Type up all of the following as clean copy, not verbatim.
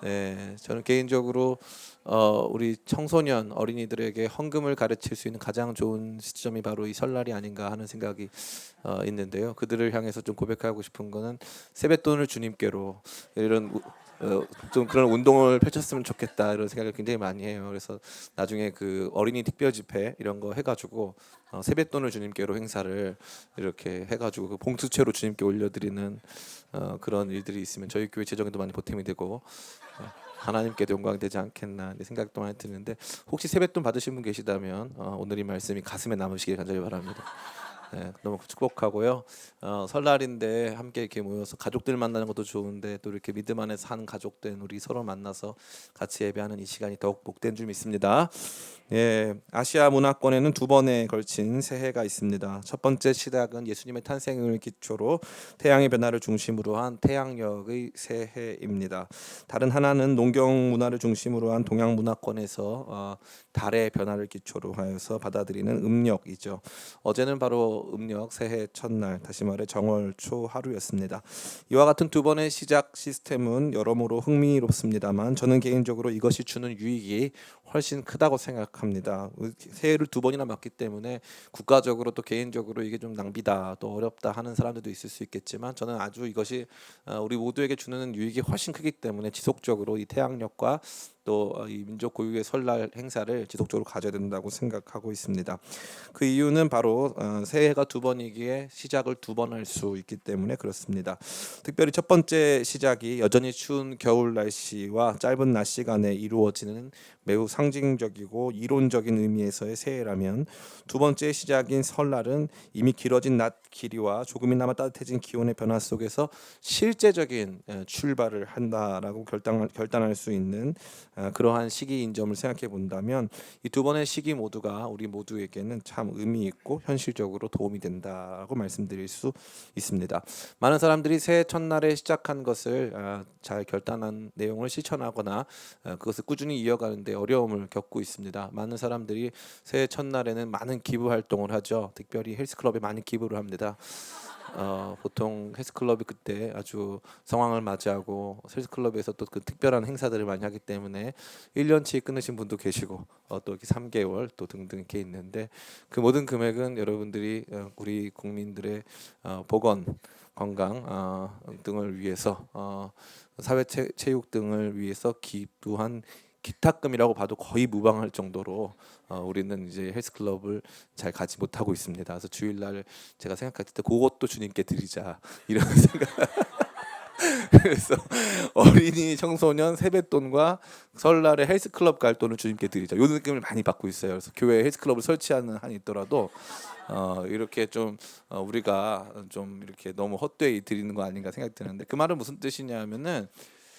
저는 개인적으로 우리 청소년 어린이들에게 헌금을 가르칠 수 있는 가장 좋은 시점이 바로 이 설날이 아닌가 하는 생각이 있는데요. 그들을 향해서 좀 고백하고 싶은 거는 세뱃돈을 주님께로 이런 좀 그런 운동을 펼쳤으면 좋겠다 이런 생각을 굉장히 많이 해요. 그래서 나중에 그 어린이 특별 집회 이런 거 해가지고 세뱃돈을 주님께로 행사를 이렇게 해가지고 그 봉투채로 주님께 올려드리는 그런 일들이 있으면 저희 교회 재정에도 많이 보탬이 되고 하나님께도 영광이 되지 않겠나 이런 생각도 많이 드는데, 혹시 세뱃돈 받으신 분 계시다면 오늘 이 말씀이 가슴에 남으시길 간절히 바랍니다. 너무 축복하고요. 설날인데 함께 이렇게 모여서 가족들 만나는 것도 좋은데 또 이렇게 믿음 안에서 한 가족된 우리 서로 만나서 같이 예배하는 이 시간이 더욱 복된 줄 믿습니다. 아시아 문화권에는 두 번에 걸친 새해가 있습니다. 첫 번째 시작은 예수님의 탄생을 기초로 태양의 변화를 중심으로 한 태양력의 새해입니다. 다른 하나는 농경 문화를 중심으로 한 동양 문화권에서 달의 변화를 기초로 하여서 받아들이는 음력이죠. 어제는 바로 음력 새해 첫날, 다시 말해 정월 초 하루였습니다. 이와 같은 두 번의 시작 시스템은 여러모로 흥미롭습니다만 저는 개인적으로 이것이 주는 유익이 훨씬 크다고 생각합니다. 새해를 두 번이나 맞기 때문에 국가적으로 또 개인적으로 이게 좀 낭비다, 또 어렵다 하는 사람들도 있을 수 있겠지만 저는 아주 이것이 우리 모두에게 주는 유익이 훨씬 크기 때문에 지속적으로 이 태양력과 또 이 민족 고유의 설날 행사를 지속적으로 가져야 된다고 생각하고 있습니다. 그 이유는 바로 새해가 두 번이기에 시작을 두 번 할 수 있기 때문에 그렇습니다. 특별히 첫 번째 시작이 여전히 추운 겨울 날씨와 짧은 낮 시간에 이루어지는 매우 상징적이고 이론적인 의미에서의 새해라면, 두 번째 시작인 설날은 이미 길어진 낮 길이와 조금이나마 따뜻해진 기온의 변화 속에서 실제적인 출발을 한다라고 결단할 수 있는 그러한 시기인 점을 생각해 본다면, 이 두 번의 시기 모두가 우리 모두에게는 참 의미 있고 현실적으로 도움이 된다고 말씀드릴 수 있습니다. 많은 사람들이 새해 첫날에 시작한 것을 잘 결단한 내용을 실천하거나 그것을 꾸준히 이어가는데 어려움을 겪고 있습니다. 많은 사람들이 새해 첫날에는 많은 기부 활동을 하죠. 특별히 헬스클럽에 많이 기부를 합니다. 보통 헬스클럽이 그때 아주 성황을 맞이하고 헬스클럽에서 또 그 특별한 행사들을 많이 하기 때문에 1년치 끊으신 분도 계시고 또 이렇게 3개월 또 등등 이렇게 있는데, 그 모든 금액은 여러분들이 우리 국민들의 보건, 건강 등을 위해서 사회 체육 등을 위해서 기부한 기탁금이라고 봐도 거의 무방할 정도로 우리는 이제 헬스클럽을 잘 가지 못하고 있습니다. 그래서 주일날 제가 생각할 때 그것도 주님께 드리자 이런 생각. 그래서 어린이 청소년 세뱃돈과 설날에 헬스클럽 갈 돈을 주님께 드리자, 요 느낌을 많이 받고 있어요. 그래서 교회에 헬스클럽을 설치하는 한이 있더라도 이렇게 좀 우리가 좀 이렇게 너무 헛되이 드리는 거 아닌가 생각이 드는데, 그 말은 무슨 뜻이냐면은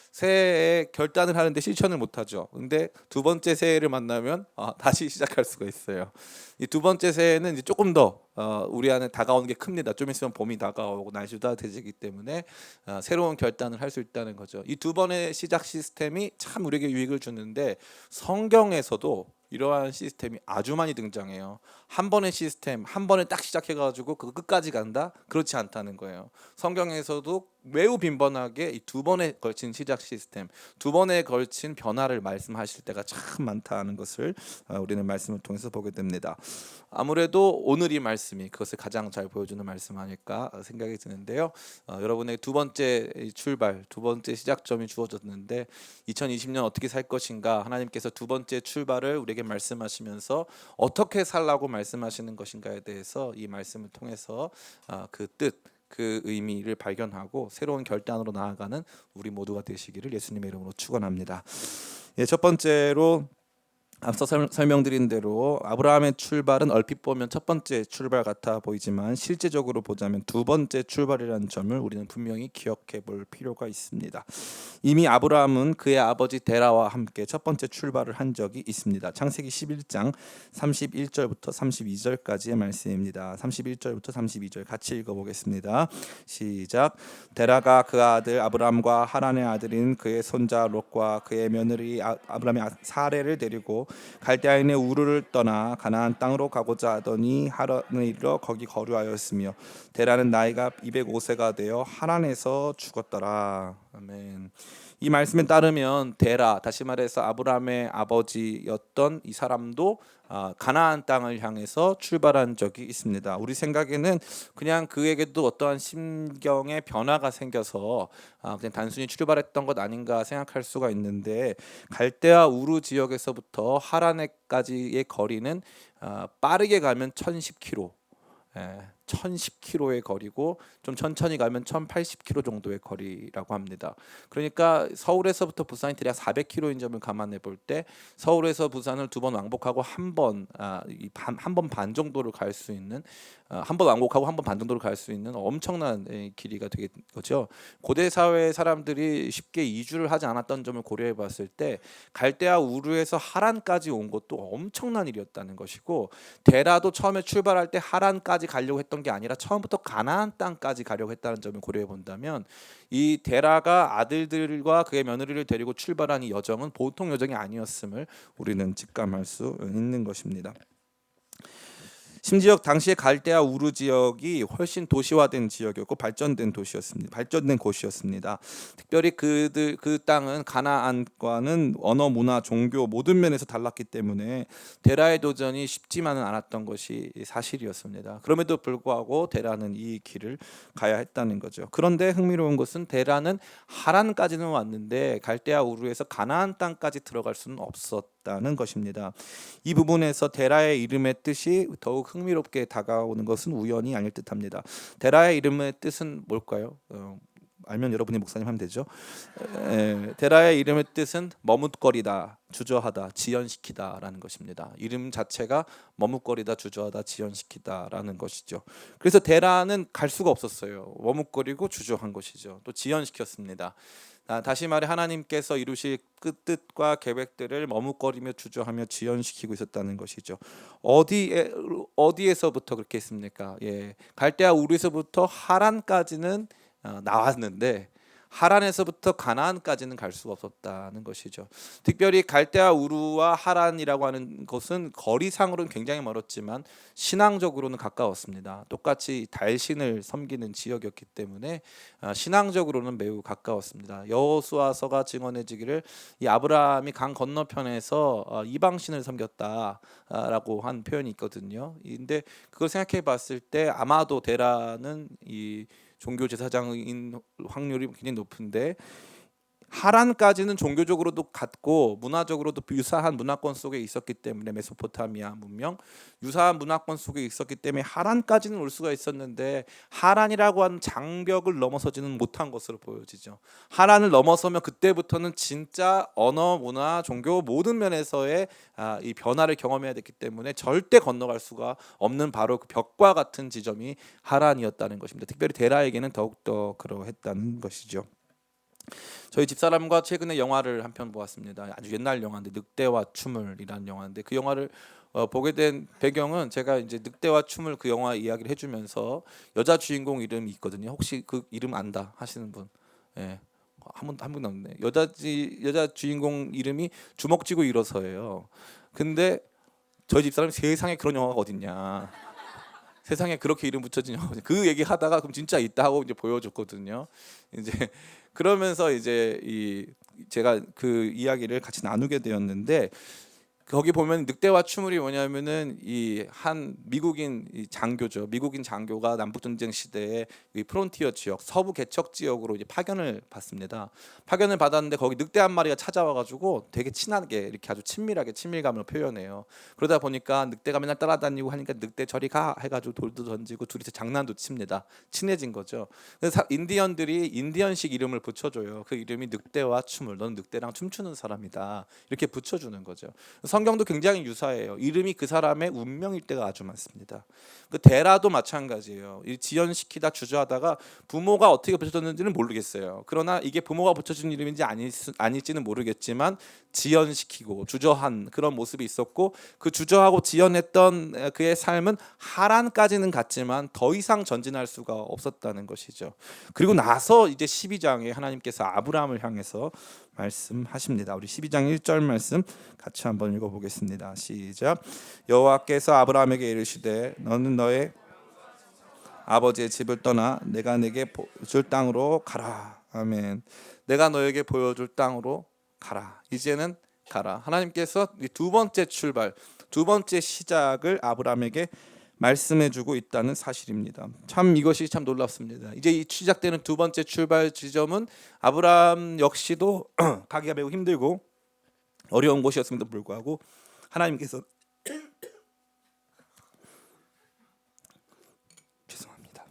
새해에 결단을 하는데 실천을 못하죠. 근데 두 번째 새해를 만나면 다시 시작할 수가 있어요. 이 두 번째 새해는 이제 조금 더 우리 안에 다가오는 게 큽니다. 좀 있으면 봄이 다가오고 날씨도 따뜻해지기 때문에 새로운 결단을 할 수 있다는 거죠. 이 두 번의 시작 시스템이 참 우리에게 유익을 주는데, 성경에서도 이러한 시스템이 아주 많이 등장해요. 한 번의 시스템, 한 번에 딱 시작해가지고 그 끝까지 간다? 그렇지 않다는 거예요. 성경에서도 매우 빈번하게 이 두 번에 걸친 시작 시스템, 두 번에 걸친 변화를 말씀하실 때가 참 많다는 것을 우리는 말씀을 통해서 보게 됩니다. 아무래도 오늘 이 말씀이 그것을 가장 잘 보여주는 말씀 아닐까 생각이 드는데요. 여러분의 두 번째 출발, 두 번째 시작점이 주어졌는데 2020년 어떻게 살 것인가, 하나님께서 두 번째 출발을 우리에게 말씀하시면서 어떻게 살라고 말씀하시는 것인가에 대해서 이 말씀을 통해서 그 뜻, 그 의미를 발견하고 새로운 결단으로 나아가는 우리 모두가 되시기를 예수님의 이름으로 축원합니다. 첫 번째로 앞서 설명드린 대로 아브라함의 출발은 얼핏 보면 첫 번째 출발 같아 보이지만 실제적으로 보자면 두 번째 출발이라는 점을 우리는 분명히 기억해 볼 필요가 있습니다. 이미 아브라함은 그의 아버지 데라와 함께 첫 번째 출발을 한 적이 있습니다. 창세기 11장 31절부터 32절까지의 말씀입니다. 31절부터 32절 같이 읽어보겠습니다. 시작. 데라가 그 아들 아브라함과 하란의 아들인 그의 손자 롯과 그의 며느리 아브라함의 사레를 데리고 갈대아인의 우르를 떠나 가나안 땅으로 가고자 하더니 하란에 이르러 거기 거류하였으며, 데라는 나이가 205세가 되어 하란에서 죽었더라. 아멘. 이 말씀에 따르면 데라, 다시 말해서 아브라함의 아버지였던 이 사람도 가나안 땅을 향해서 출발한 적이 있습니다. 우리 생각에는 그냥 그에게도 어떠한 심경의 변화가 생겨서 그냥 단순히 출발했던 것 아닌가 생각할 수가 있는데, 갈대아 우르 지역에서부터 하란에까지의 거리는 빠르게 가면 1010km, 1010km의 거리고 좀 천천히 가면 1080km 정도의 거리라고 합니다. 그러니까 서울에서부터 부산이 대략 400km인 점을 감안해 볼 때 서울에서 부산을 두 번 왕복하고 한 번 반 정도를 갈 수 있는, 한 번 왕복하고 한 번 반 정도를 갈 수 있는 엄청난 길이가 되는 거죠. 고대 사회 사람들이 쉽게 이주를 하지 않았던 점을 고려해 봤을 때 갈대아 우르에서 하란까지 온 것도 엄청난 일이었다는 것이고, 데라도 처음에 출발할 때 하란까지 가려고 했던 게 아니라 처음부터 가나안 땅까지 가려고 했다는 점을 고려해 본다면, 이 데라가 아들들과 그의 며느리를 데리고 출발한 이 여정은 보통 여정이 아니었음을 우리는 직감할 수 있는 것입니다. 심지어 당시에 갈대아 우르 지역이 훨씬 도시화된 지역이었고 발전된 곳이었습니다. 특별히 그 땅은 가나안과는 언어, 문화, 종교 모든 면에서 달랐기 때문에 데라의 도전이 쉽지만은 않았던 것이 사실이었습니다. 그럼에도 불구하고 데라는 이 길을 가야 했다는 거죠. 그런데 흥미로운 것은 데라는 하란까지는 왔는데 갈대아 우르에서 가나안 땅까지 들어갈 수는 없었다는 것입니다. 이 부분에서 데라의 이름의 뜻이 더욱 흥미롭게 다가오는 것은 우연이 아닐 듯합니다. 데라의 이름의 뜻은 뭘까요? 알면 여러분이 목사님 하면 되죠. 데라의 이름의 뜻은 머뭇거리다, 주저하다, 지연시키다라는 것입니다. 이름 자체가 머뭇거리다, 주저하다, 지연시키다라는 것이죠. 그래서 데라는 갈 수가 없었어요. 머뭇거리고 주저한 것이죠. 또 지연시켰습니다. 다시 말해 하나님께서 이루실 그 뜻과 계획들을 머뭇거리며 주저하며 지연시키고 있었다는 것이죠. 어디에서부터 그렇게 했습니까? 갈대아 우르에서부터 하란까지는 나왔는데 하란에서부터 가나안까지는 갈 수가 없었다는 것이죠. 특별히 갈대아 우르와 하란이라고 하는 것은 거리상으로는 굉장히 멀었지만 신앙적으로는 가까웠습니다. 똑같이 달신을 섬기는 지역이었기 때문에 신앙적으로는 매우 가까웠습니다. 여호수아서가 증언해지기를 이 아브라함이 강 건너편에서 이방신을 섬겼다라고 한 표현이 있거든요. 근데 그걸 생각해 봤을 때 아마도 데라는 이 종교 제사장인 확률이 굉장히 높은데, 하란까지는 종교적으로도 같고 문화적으로도 유사한 문화권 속에 있었기 때문에, 메소포타미아 문명 유사한 문화권 속에 있었기 때문에 하란까지는 올 수가 있었는데 하란이라고 하는 장벽을 넘어서지는 못한 것으로 보여지죠. 하란을 넘어서면 그때부터는 진짜 언어, 문화, 종교 모든 면에서의 이 변화를 경험해야 됐기 때문에 절대 건너갈 수가 없는 바로 그 벽과 같은 지점이 하란이었다는 것입니다. 특별히 데라에게는 더욱더 그러했다는 것이죠. 저희 집사람과 최근에 영화를 한 편 보았습니다. 아주 옛날 영화인데 늑대와 춤을이라는 영화인데, 그 영화를 보게 된 배경은 제가 이제 늑대와 춤을 그 영화 이야기를 해주면서 여자 주인공 이름이 있거든요. 혹시 그 이름 안다 하시는 분? 한 분 없네. 여자 주인공 이름이 주먹쥐고 일어서예요. 근데 저희 집사람이 세상에 그런 영화가 어딨냐, 세상에 그렇게 이름 붙여진 영화, 그 얘기 하다가 그럼 진짜 있다 하고 이제 보여줬거든요. 이제 그러면서 이제 제가 그 이야기를 같이 나누게 되었는데, 거기 보면 늑대와 추물이 뭐냐면은 이 한 미국인 장교죠. 미국인 장교가 남북 전쟁 시대에 이 프론티어 지역, 서부 개척 지역으로 이제 파견을 받습니다. 파견을 받았는데 거기 늑대 한 마리가 찾아와 가지고 되게 친하게 이렇게 아주 친밀하게 친밀감을 표현해요. 그러다 보니까 늑대가 맨날 따라다니고 하니까 늑대 저리 가 해가지고 돌도 던지고 둘이서 장난도 칩니다. 친해진 거죠. 그래서 인디언들이 인디언식 이름을 붙여줘요. 그 이름이 늑대와 추물, 넌 늑대랑 춤추는 사람이다, 이렇게 붙여주는 거죠. 성경도 굉장히 유사해요. 이름이 그 사람의 운명일 때가 아주 많습니다. 그 데라도 마찬가지예요. 지연시키다 주저하다가 부모가 어떻게 붙여줬는지는 모르겠어요. 그러나 이게 부모가 붙여준 이름인지 아닐지는 모르겠지만 지연시키고 주저한 그런 모습이 있었고, 그 주저하고 지연했던 그의 삶은 하란까지는 갔지만 더 이상 전진할 수가 없었다는 것이죠. 그리고 나서 이제 12장에 하나님께서 아브라함을 향해서 말씀하십니다. 우리 12장 1절 말씀 같이 한번 읽어보겠습니다. 시작. 여호와께서 아브라함에게 이르시되 너는 너의 아버지의 집을 떠나 내가 내게 줄 땅으로 가라. 아멘. 내가 너에게 보여줄 땅으로 가라. 이제는 가라. 하나님께서 이 두 번째 출발, 두 번째 시작을 아브라함에게 말씀해주고 있다는 사실입니다. 참 이것이 참 놀랍습니다. 이제 이 시작되는 두 번째 출발 지점은 아브라함 역시도 가기가 매우 힘들고 어려운 곳이었음에도 불구하고 하나님께서 죄송합니다.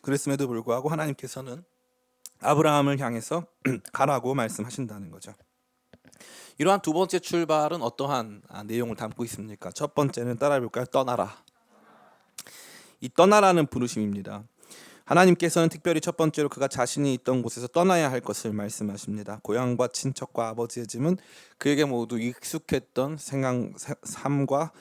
그랬음에도 불구하고 하나님께서는 아브라함을 향해서 가라고 말씀하신다는 거죠. 이러한 두 번째 출발은 어떠한 내용을 담고 있습니까? 첫 번째는 따라해볼까요? 떠나라. 이 떠나라는 부르심입니다. 하나님께서는 특별히 첫 번째로 그가 자신이 있던 곳에서 떠나야 할 것을 말씀하십니다. 고향과 친척과 아버지의 집은 그에게 모두 익숙했던 삶과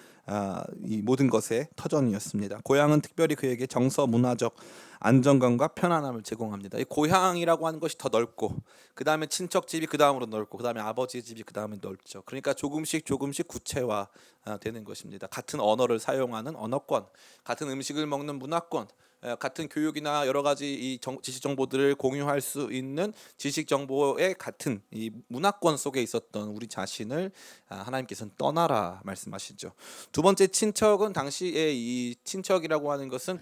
이 모든 것의 터전이었습니다. 고향은 특별히 그에게 정서 문화적 안정감과 편안함을 제공합니다. 이 고향이라고 하는 것이 더 넓고 그 다음에 친척 집이 그 다음으로 넓고 그 다음에 아버지의 집이 그 다음에 넓죠. 그러니까 조금씩 구체화 되는 것입니다. 같은 언어를 사용하는 언어권, 같은 음식을 먹는 문화권, 같은 교육이나 여러 가지 이 지식 정보들을 공유할 수 있는 지식 정보의 같은 이 문화권 속에 있었던 우리 자신을 하나님께서는 떠나라 말씀하시죠. 두 번째 친척은 당시에 이 친척이라고 하는 것은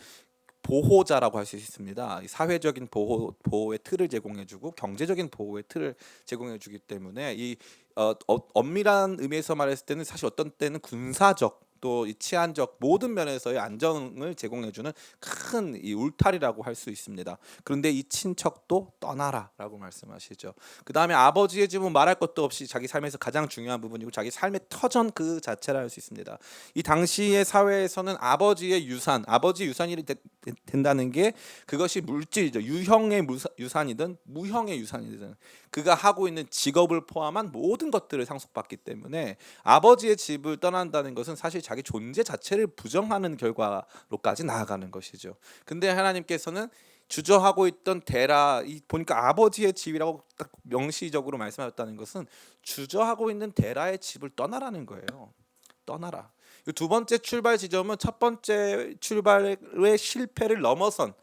보호자라고 할 수 있습니다. 사회적인 보호의 틀을 제공해주고 경제적인 보호의 틀을 제공해주기 때문에 이 엄밀한 의미에서 말했을 때는 사실 어떤 때는 군사적 또 이 치안적 모든 면에서의 안정을 제공해주는 큰 이 울타리라고 할 수 있습니다. 그런데 이 친척도 떠나라라고 말씀하시죠. 그 다음에 아버지의 집은 말할 것도 없이 자기 삶에서 가장 중요한 부분이고 자기 삶의 터전 그 자체라 할 수 있습니다. 이 당시의 사회에서는 아버지의 유산, 아버지 유산이 된다는 게 그것이 물질이죠. 유형의 유산이든 무형의 유산이든 그가 하고 있는 직업을 포함한 모든 것들을 상속받기 때문에 아버지의 집을 떠난다는 것은 사실 자기 존재 자체를 부정하는 결과로까지 나아가는 것이죠. 근데 하나님께서는 주저하고 있던 데라, 보니까 아버지의 집이라고 딱 명시적으로 말씀하셨다는 것은 주저하고 있는 데라의 집을 떠나라는 거예요. 떠나라. 두 번째 출발 지점은 첫 번째 출발의 실패를 넘어선,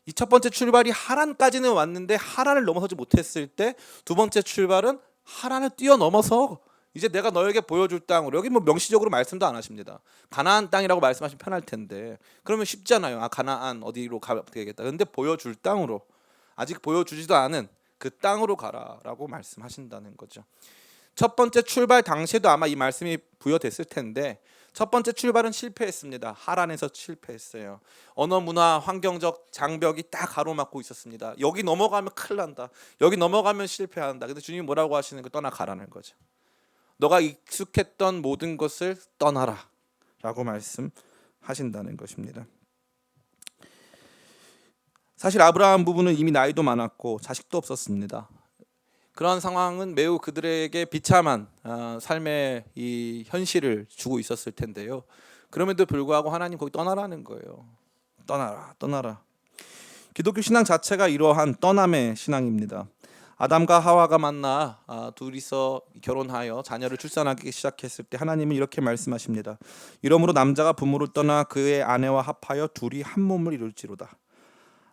이 첫 번째 출발이 하란까지는 왔는데 하란을 넘어서지 못했을 때 두 번째 출발은 하란을 뛰어넘어서 이제 내가 너에게 보여줄 땅으로, 여기 뭐 명시적으로 말씀도 안 하십니다. 가나안 땅이라고 말씀하시면 편할 텐데 그러면 쉽잖아요. 가나안 어디로 가면 되겠다. 근데 보여줄 땅으로, 아직 보여주지도 않은 그 땅으로 가라라고 말씀하신다는 거죠. 첫 번째 출발 당시에도 아마 이 말씀이 부여됐을 텐데 첫 번째 출발은 실패했습니다. 하란에서 실패했어요. 언어, 문화, 환경적 장벽이 딱 가로막고 있었습니다. 여기 넘어가면 큰일 난다. 여기 넘어가면 실패한다. 근데 주님이 뭐라고 하시는 거? 떠나가라는 거죠. 너가 익숙했던 모든 것을 떠나라 라고 말씀하신다는 것입니다. 사실 아브라함 부부는 이미 나이도 많았고 자식도 없었습니다. 그런 상황은 매우 그들에게 비참한 삶의 이 현실을 주고 있었을 텐데요. 그럼에도 불구하고 하나님 거기 떠나라는 거예요. 떠나라. 기독교 신앙 자체가 이러한 떠남의 신앙입니다. 아담과 하와가 만나 둘이서 결혼하여 자녀를 출산하기 시작했을 때 하나님은 이렇게 말씀하십니다. 이러므로 남자가 부모를 떠나 그의 아내와 합하여 둘이 한 몸을 이룰지로다.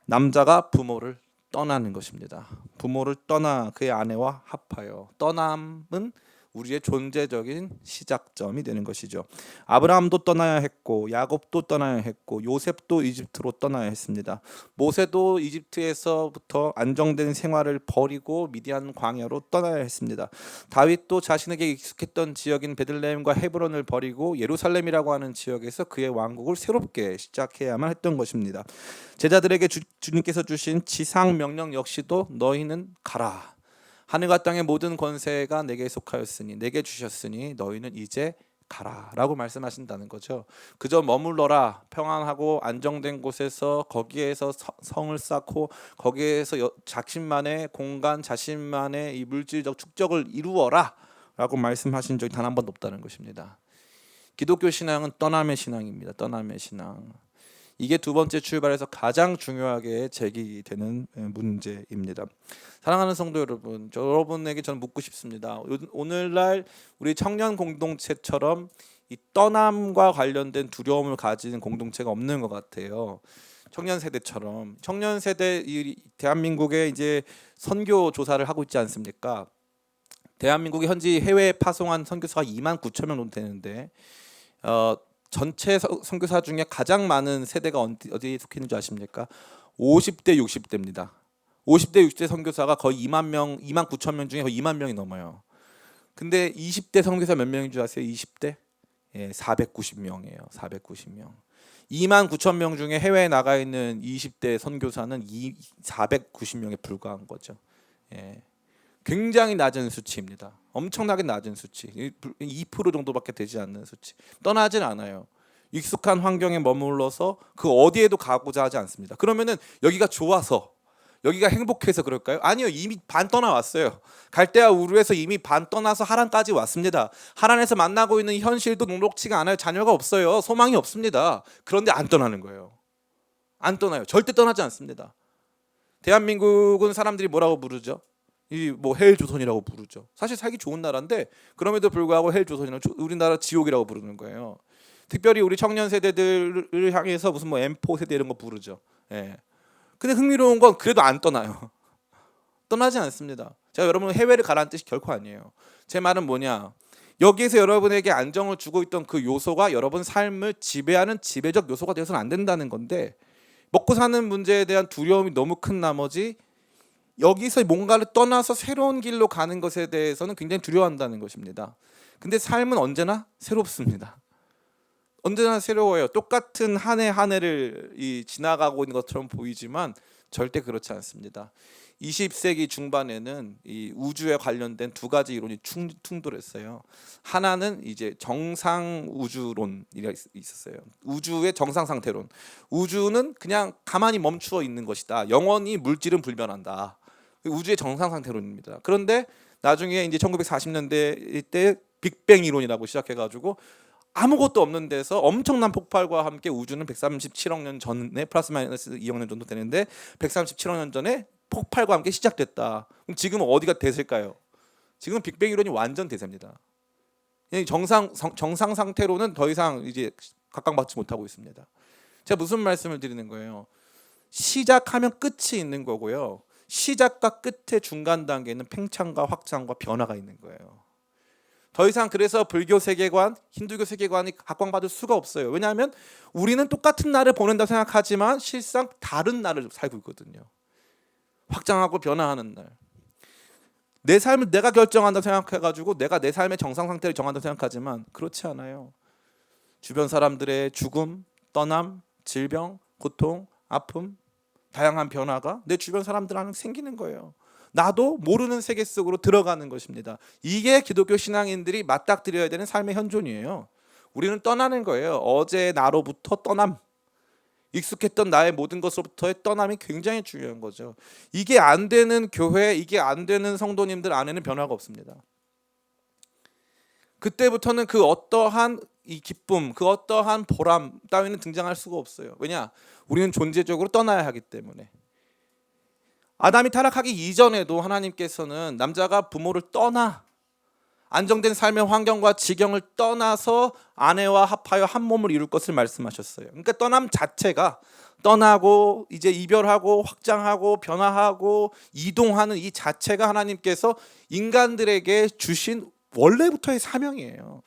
남자가 부모를 떠나는 것입니다. 부모를 떠나 그의 아내와 합하여. 떠남은 우리의 존재적인 시작점이 되는 것이죠. 아브라함도 떠나야 했고 야곱도 떠나야 했고 요셉도 이집트로 떠나야 했습니다. 모세도 이집트에서부터 안정된 생활을 버리고 미디안 광야로 떠나야 했습니다. 다윗도 자신에게 익숙했던 지역인 베들레헴과 헤브론을 버리고 예루살렘이라고 하는 지역에서 그의 왕국을 새롭게 시작해야만 했던 것입니다. 제자들에게 주님께서 주신 지상 명령 역시도 너희는 가라. 하늘과 땅의 모든 권세가 내게 속하였으니 내게 주셨으니 너희는 이제 가라라고 말씀하신다는 거죠. 그저 머물러라. 평안하고 안정된 곳에서 거기에서 성을 쌓고 거기에서 자신만의 공간, 자신만의 이 물질적 축적을 이루어라라고 말씀하신 적이 단 한 번도 없다는 것입니다. 기독교 신앙은 떠남의 신앙입니다. 떠남의 신앙. 이게 두 번째 출발에서 가장 중요하게 제기되는 문제입니다. 사랑하는 성도 여러분, 여러분에게 저는 묻고 싶습니다. 오늘날 우리 청년 공동체처럼 이 떠남과 관련된 두려움을 가지는 공동체가 없는 것 같아요. 청년 세대처럼 청년 세대 이 대한민국에 이제 선교 조사를 하고 있지 않습니까? 대한민국이 현지 해외에 파송한 선교사가 2만 9천 명 정도 되는데 전체 선교사 중에 가장 많은 세대가 어디에 속해 있는 줄 아십니까? 50대 60대입니다. 50대 60대 선교사가 거의 2만 명, 2만 9천 명 중에 거의 2만 명이 넘어요. 근데 20대 선교사 몇 명인 줄 아세요? 20대? 예, 490명이에요. 490명. 2만 9천 명 중에 해외에 나가 있는 20대 선교사는 490명에 불과한 거죠. 예. 굉장히 낮은 수치입니다. 엄청나게 낮은 수치. 2% 정도밖에 되지 않는 수치. 떠나진 않아요. 익숙한 환경에 머물러서 그 어디에도 가고자 하지 않습니다. 그러면은 여기가 좋아서, 여기가 행복해서 그럴까요? 아니요. 이미 반 떠나왔어요. 갈대아 우르에서 이미 반 떠나서 하란까지 왔습니다. 하란에서 만나고 있는 현실도 녹록치가 않아요. 자녀가 없어요. 소망이 없습니다. 그런데 안 떠나는 거예요. 안 떠나요. 절대 떠나지 않습니다. 대한민국은 사람들이 뭐라고 부르죠? 이 뭐 헬조선이라고 부르죠. 사실 살기 좋은 나라인데 그럼에도 불구하고 헬조선이라고, 우리나라 지옥이라고 부르는 거예요. 특별히 우리 청년 세대들을 향해서 무슨 뭐 M4 세대 이런 거 부르죠. 예. 근데 흥미로운 건 그래도 안 떠나요. 떠나지 않습니다. 제가 여러분을 해외를 가라는 뜻이 결코 아니에요. 제 말은 뭐냐? 여기에서 여러분에게 안정을 주고 있던 그 요소가 여러분 삶을 지배하는 지배적 요소가 되어서는 안 된다는 건데, 먹고 사는 문제에 대한 두려움이 너무 큰 나머지 여기서 뭔가를 떠나서 새로운 길로 가는 것에 대해서는 굉장히 두려워한다는 것입니다. 근데 삶은 언제나 새롭습니다. 언제나 새로워요. 똑같은 한 해 한 해를 지나가고 있는 것처럼 보이지만 절대 그렇지 않습니다. 20세기 중반에는 이 우주에 관련된 두 가지 이론이 충돌했어요. 하나는 이제 정상 우주론이 있었어요. 우주의 정상 상태론. 우주는 그냥 가만히 멈추어 있는 것이다. 영원히 물질은 불변한다. 우주의 정상 상태론입니다. 그런데 나중에 이제 1940년대 때 빅뱅 이론이라고 시작해가지고 아무것도 없는 데서 엄청난 폭발과 함께 우주는 137억 년 전에 플러스 마이너스 2억 년 정도 되는데 137억 년 전에 폭발과 함께 시작됐다. 그럼 지금은 어디가 대세일까요? 지금 빅뱅 이론이 완전 대세입니다. 정상 상태로는 더 이상 이제 각광받지 못하고 있습니다. 제가 무슨 말씀을 드리는 거예요? 시작하면 끝이 있는 거고요. 시작과 끝의 중간 단계는 팽창과 확장과 변화가 있는 거예요. 더 이상 그래서 불교 세계관, 힌두교 세계관이 각광받을 수가 없어요. 왜냐하면 우리는 똑같은 날을 보낸다고 생각하지만 실상 다른 날을 살고 있거든요. 확장하고 변화하는 날. 내 삶을 내가 결정한다고 생각해가지고 내가 내 삶의 정상 상태를 정한다고 생각하지만 그렇지 않아요. 주변 사람들의 죽음, 떠남, 질병, 고통, 아픔, 다양한 변화가 내 주변 사람들한테 생기는 거예요. 나도 모르는 세계 속으로 들어가는 것입니다. 이게 기독교 신앙인들이 맞닥뜨려야 되는 삶의 현존이에요. 우리는 떠나는 거예요. 어제 나로부터 떠남. 익숙했던 나의 모든 것으로부터의 떠남이 굉장히 중요한 거죠. 이게 안 되는 교회, 이게 안 되는 성도님들 안에는 변화가 없습니다. 그때부터는 그 어떠한 이 기쁨, 그 어떠한 보람 따위는 등장할 수가 없어요. 왜냐? 우리는 존재적으로 떠나야 하기 때문에. 아담이 타락하기 이전에도 하나님께서는 남자가 부모를 떠나 안정된 삶의 환경과 지경을 떠나서 아내와 합하여 한 몸을 이룰 것을 말씀하셨어요. 그러니까 떠남 자체가 떠나고 이제 이별하고 확장하고 변화하고 이동하는 이 자체가 하나님께서 인간들에게 주신 원래부터의 사명이에요.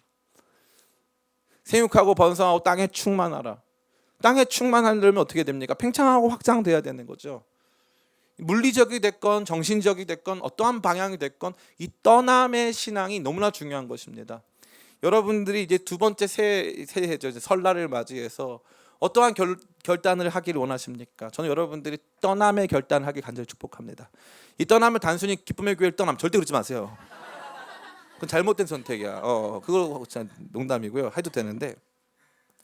생육하고 번성하고 땅에 충만하라. 땅에 충만하려면 어떻게 됩니까? 팽창하고 확장돼야 되는 거죠. 물리적이 됐건 정신적이 됐건 어떠한 방향이 됐건 이 떠남의 신앙이 너무나 중요한 것입니다. 여러분들이 이제 두 번째 새해죠. 설날을 맞이해서 어떠한 결단을 하기를 원하십니까? 저는 여러분들이 떠남의 결단을 하길 간절히 축복합니다. 이 떠남을 단순히 기쁨의 교회를 떠남 절대 그러지 마세요. 그건 잘못된 선택이야. 그거 농담이고요. 해도 되는데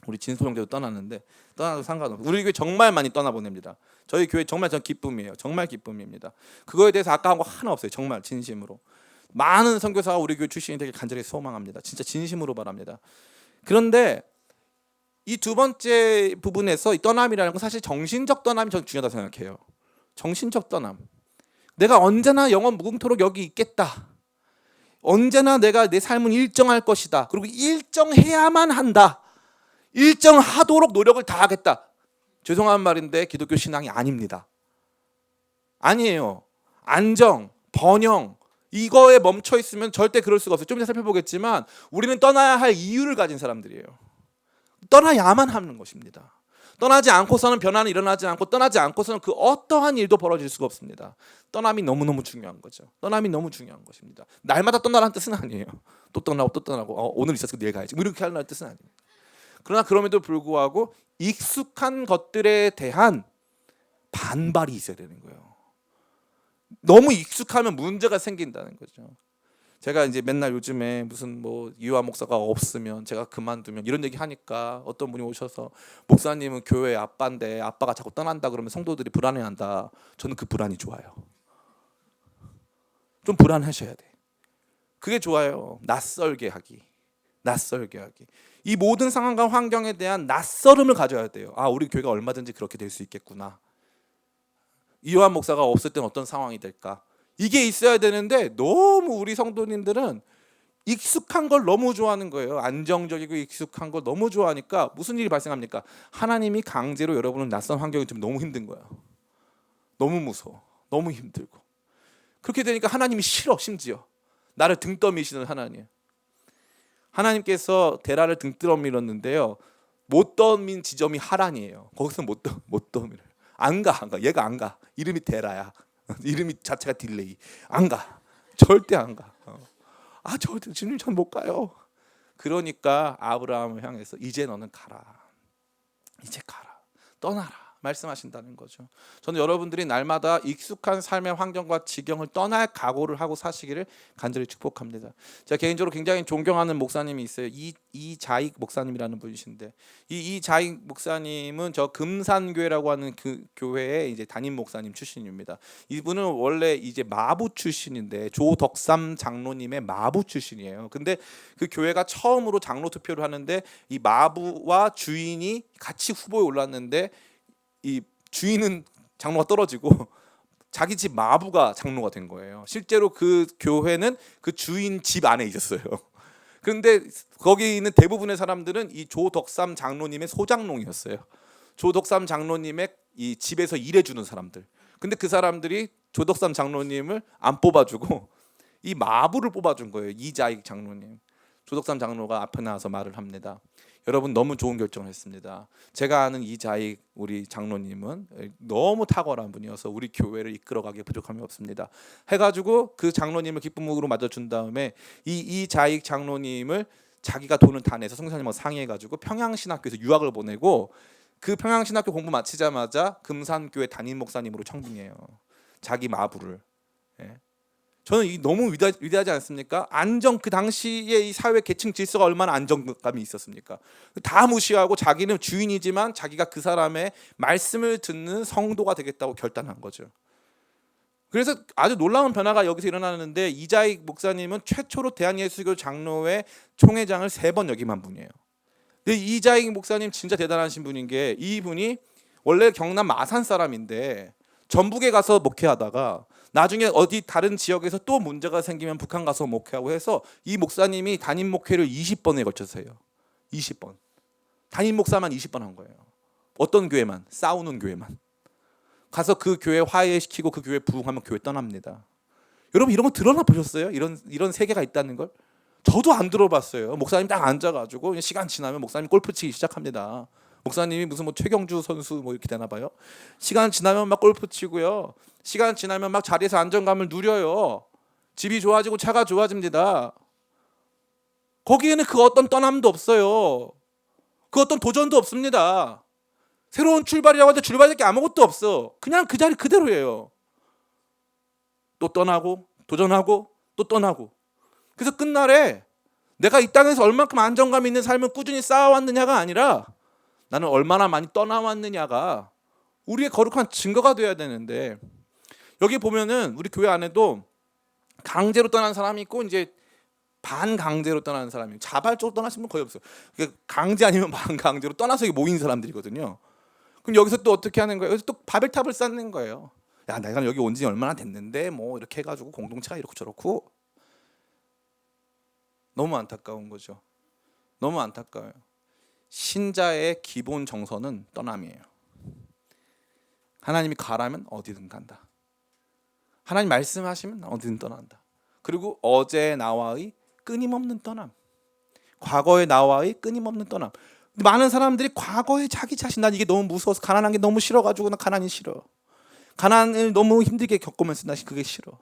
우리 진소 형제도 떠났는데 떠나도 상관없어요. 우리 교회 정말 많이 떠나보냅니다. 저희 교회 정말 전 기쁨이에요. 정말 기쁨입니다. 그거에 대해서 아까운 거 하나 없어요. 정말 진심으로. 많은 선교사가 우리 교회 출신이 되길 간절히 소망합니다. 진짜 진심으로 바랍니다. 그런데 이 두 번째 부분에서 이 떠남이라는 건 사실 정신적 떠남이 저는 중요하다고 생각해요. 정신적 떠남. 내가 언제나 영원 무궁토록 여기 있겠다. 언제나 내가 내 삶은 일정할 것이다. 그리고 일정해야만 한다. 일정하도록 노력을 다하겠다. 죄송한 말인데 기독교 신앙이 아닙니다. 아니에요. 안정, 번영 이거에 멈춰 있으면 절대 그럴 수가 없어요. 좀 이따 살펴보겠지만 우리는 떠나야 할 이유를 가진 사람들이에요. 떠나야만 하는 것입니다. 떠나지 않고서는 변화는 일어나지 않고 떠나지 않고서는 그 어떠한 일도 벌어질 수가 없습니다. 떠남이 너무너무 중요한 거죠. 떠남이 너무 중요한 것입니다. 날마다 떠나라는 뜻은 아니에요. 또 떠나고 또 떠나고 오늘 있었으니까 내일 가야지 뭐 이렇게 하는 뜻은 아닙니다. 그러나 그럼에도 불구하고 익숙한 것들에 대한 반발이 있어야 되는 거예요. 너무 익숙하면 문제가 생긴다는 거죠. 제가 이제 맨날 요즘에 무슨 뭐 이화 목사가 없으면 제가 그만두면 이런 얘기 하니까 어떤 분이 오셔서 목사님은 교회 아빠인데 아빠가 자꾸 떠난다 그러면 성도들이 불안해한다. 저는 그 불안이 좋아요. 좀 불안하셔야 돼. 그게 좋아요. 낯설게 하기. 낯설게 하기. 이 모든 상황과 환경에 대한 낯설음을 가져야 돼요. 아, 우리 교회가 얼마든지 그렇게 될 수 있겠구나. 이완 목사가 없을 땐 어떤 상황이 될까? 이게 있어야 되는데 너무 우리 성도님들은 익숙한 걸 너무 좋아하는 거예요. 안정적이고 익숙한 걸 너무 좋아하니까 무슨 일이 발생합니까? 하나님이 강제로 여러분을 낯선 환경에 두면 너무 힘든 거예요. 너무 무서워. 너무 힘들고. 그렇게 되니까 하나님이 싫어. 심지어 나를 등 떠미시는 하나님. 하나님께서 데라를 등 떠밀었는데요. 못 떠민 지점이 하란이에요. 거기서 못 떠밀어요. 안 가. 얘가 안 가. 이름이 데라야. 이름이 자체가 딜레이. 안 가. 절대 안 가. 저 주님 전 못 가요. 그러니까 아브라함을 향해서 이제 너는 가라. 이제 가라. 떠나라. 말씀하신다는 거죠. 저는 여러분들이 날마다 익숙한 삶의 환경과 지경을 떠날 각오를 하고 사시기를 간절히 축복합니다. 제가 개인적으로 굉장히 존경하는 목사님이 있어요. 이자익 목사님이라는 분이신데 이자익 목사님은 저 금산교회라고 하는 그 교회의 이제 담임 목사님 출신입니다. 이분은 원래 이제 마부 출신인데 조덕삼 장로님의 마부 출신이에요. 근데 그 교회가 처음으로 장로 투표를 하는데 이 마부와 주인이 같이 후보에 올랐는데 이 주인은 장로가 떨어지고 자기 집 마부가 장로가 된 거예요. 실제로 그 교회는 그 주인 집 안에 있었어요. 그런데 거기 있는 대부분의 사람들은 이 조덕삼 장로님의 소장농이었어요. 조덕삼 장로님의 이 집에서 일해주는 사람들. 근데 그 사람들이 조덕삼 장로님을 안 뽑아주고 이 마부를 뽑아준 거예요. 이자익 장로님. 조덕삼 장로가 앞에 나와서 말을 합니다. 여러분 너무 좋은 결정을 했습니다. 제가 아는 이자익 우리 장로님은 너무 탁월한 분이어서 우리 교회를 이끌어가기에 부족함이 없습니다. 해가지고 그 장로님을 기쁨으로 맞아준 다음에 이자익 장로님을 자기가 돈을 다 내서 성사님하고 상의해가지고 평양신학교에서 유학을 보내고 그 평양신학교 공부 마치자마자 금산교회 담임 목사님으로 청빙해요. 자기 마부를. 예. 저는 이 너무 위대하지 않습니까? 그 당시에 이 사회 계층 질서가 얼마나 안정감이 있었습니까? 다 무시하고 자기는 주인이지만 자기가 그 사람의 말씀을 듣는 성도가 되겠다고 결단한 거죠. 그래서 아주 놀라운 변화가 여기서 일어나는데 이자익 목사님은 최초로 대한예수교 장로회 총회장을 3번 역임한 분이에요. 근데 이자익 목사님 진짜 대단하신 분인 게 이분이 원래 경남 마산 사람인데 전북에 가서 목회하다가 나중에 어디 다른 지역에서 또 문제가 생기면 북한 가서 목회하고 해서 이 목사님이 담임 목회를 20번에 걸쳐서 해요. 20번. 담임 목사만 20번 한 거예요. 어떤 교회만? 싸우는 교회만. 가서 그 교회 화해시키고 그 교회 부흥하면 교회 떠납니다. 여러분 이런 거 들어나 보셨어요? 이런 세계가 있다는 걸? 저도 안 들어봤어요. 목사님 딱 앉아가지고 시간 지나면 목사님 골프 치기 시작합니다. 목사님이 무슨 뭐 최경주 선수 뭐 이렇게 되나 봐요. 시간 지나면 막 골프 치고요. 시간 지나면 막 자리에서 안정감을 누려요. 집이 좋아지고 차가 좋아집니다. 거기에는 그 어떤 떠남도 없어요. 그 어떤 도전도 없습니다. 새로운 출발이라고 하는데 출발할 게 아무것도 없어. 그냥 그 자리 그대로예요. 또 떠나고 도전하고 또 떠나고. 그래서 끝날에 내가 이 땅에서 얼만큼 안정감 있는 삶을 꾸준히 쌓아왔느냐가 아니라 나는 얼마나 많이 떠나왔느냐가 우리의 거룩한 증거가 돼야 되는데 여기 보면은 우리 교회 안에도 강제로 떠난 사람이 있고 이제 반강제로 떠나는 사람이 자발적으로 떠나신 분 거의 없어요. 그러니까 강제 아니면 반강제로 떠나서 모인 사람들이거든요. 그럼 여기서 또 어떻게 하는 거예요? 여기서 또 바벨탑을 쌓는 거예요. 야, 내가 여기 온 지 얼마나 됐는데 뭐 이렇게 해가지고 공동체가 이렇고 저렇고. 너무 안타까운 거죠. 너무 안타까워요. 신자의 기본 정서는 떠남이에요. 하나님이 가라면 어디든 간다. 하나님 말씀하시면 어디든 떠난다. 그리고 어제 나와의 끊임없는 떠남, 과거의 나와의 끊임없는 떠남. 많은 사람들이 과거에 자기 자신, 난 이게 너무 무서워서 가난한 게 너무 싫어가지고 난 가난이 싫어. 가난을 너무 힘들게 겪으면서 나 그게 싫어.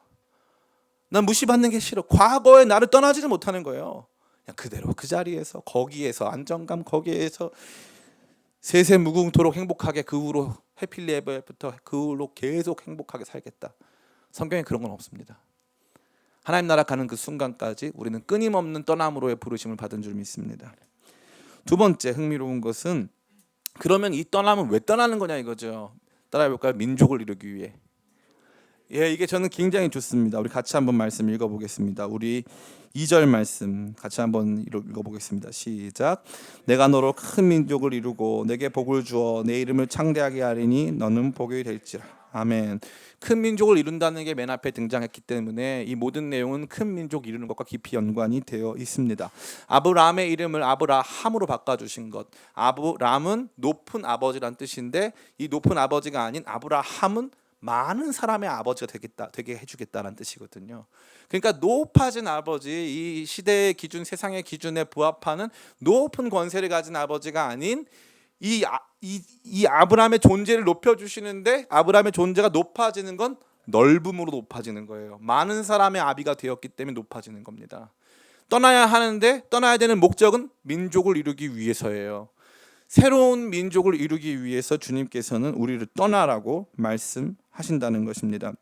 난 무시받는 게 싫어. 과거에 나를 떠나지를 못하는 거예요. 그냥 그대로 그 자리에서, 거기에서 안정감, 거기에서 세세무궁토록 행복하게, 그 후로 해피리에버부터 그 후로 계속 행복하게 살겠다. 성경에 그런 건 없습니다. 하나님 나라 가는 그 순간까지 우리는 끊임없는 떠남으로의 부르심을 받은 줄 믿습니다. 두 번째 흥미로운 것은, 그러면 이 떠남은 왜 떠나는 거냐 이거죠. 따라해볼까요? 민족을 이루기 위해. 예, 이게 저는 굉장히 좋습니다. 우리 같이 한번 말씀 읽어보겠습니다. 우리 2절 말씀 같이 한번 읽어보겠습니다. 시작. 내가 너로 큰 민족을 이루고 내게 복을 주어 내 이름을 창대하게 하리니 너는 복이 될지라. 아멘. 큰 민족을 이룬다는 게 맨 앞에 등장했기 때문에 이 모든 내용은 큰 민족 이루는 것과 깊이 연관이 되어 있습니다. 아브라함의 이름을 아브라함으로 바꿔주신 것. 아브람은 높은 아버지란 뜻인데, 이 높은 아버지가 아닌 아브라함은 많은 사람의 아버지가 되게 해주겠다라는 뜻이거든요. 그러니까 높아진 아버지, 이 시대의 기준, 세상의 기준에 부합하는 높은 권세를 가진 아버지가 아닌 이 아브라함의 존재를 높여주시는데, 아브라함의 존재가 높아지는 건 넓음으로 높아지는 거예요. 많은 사람의 아비가 되었기 때문에 높아지는 겁니다. 떠나야 하는데 떠나야 되는 목적은 민족을 이루기 위해서예요. 새로운 민족을 이루기 위해서 주님께서는 우리를 떠나라고 말씀하신다는 것입니다.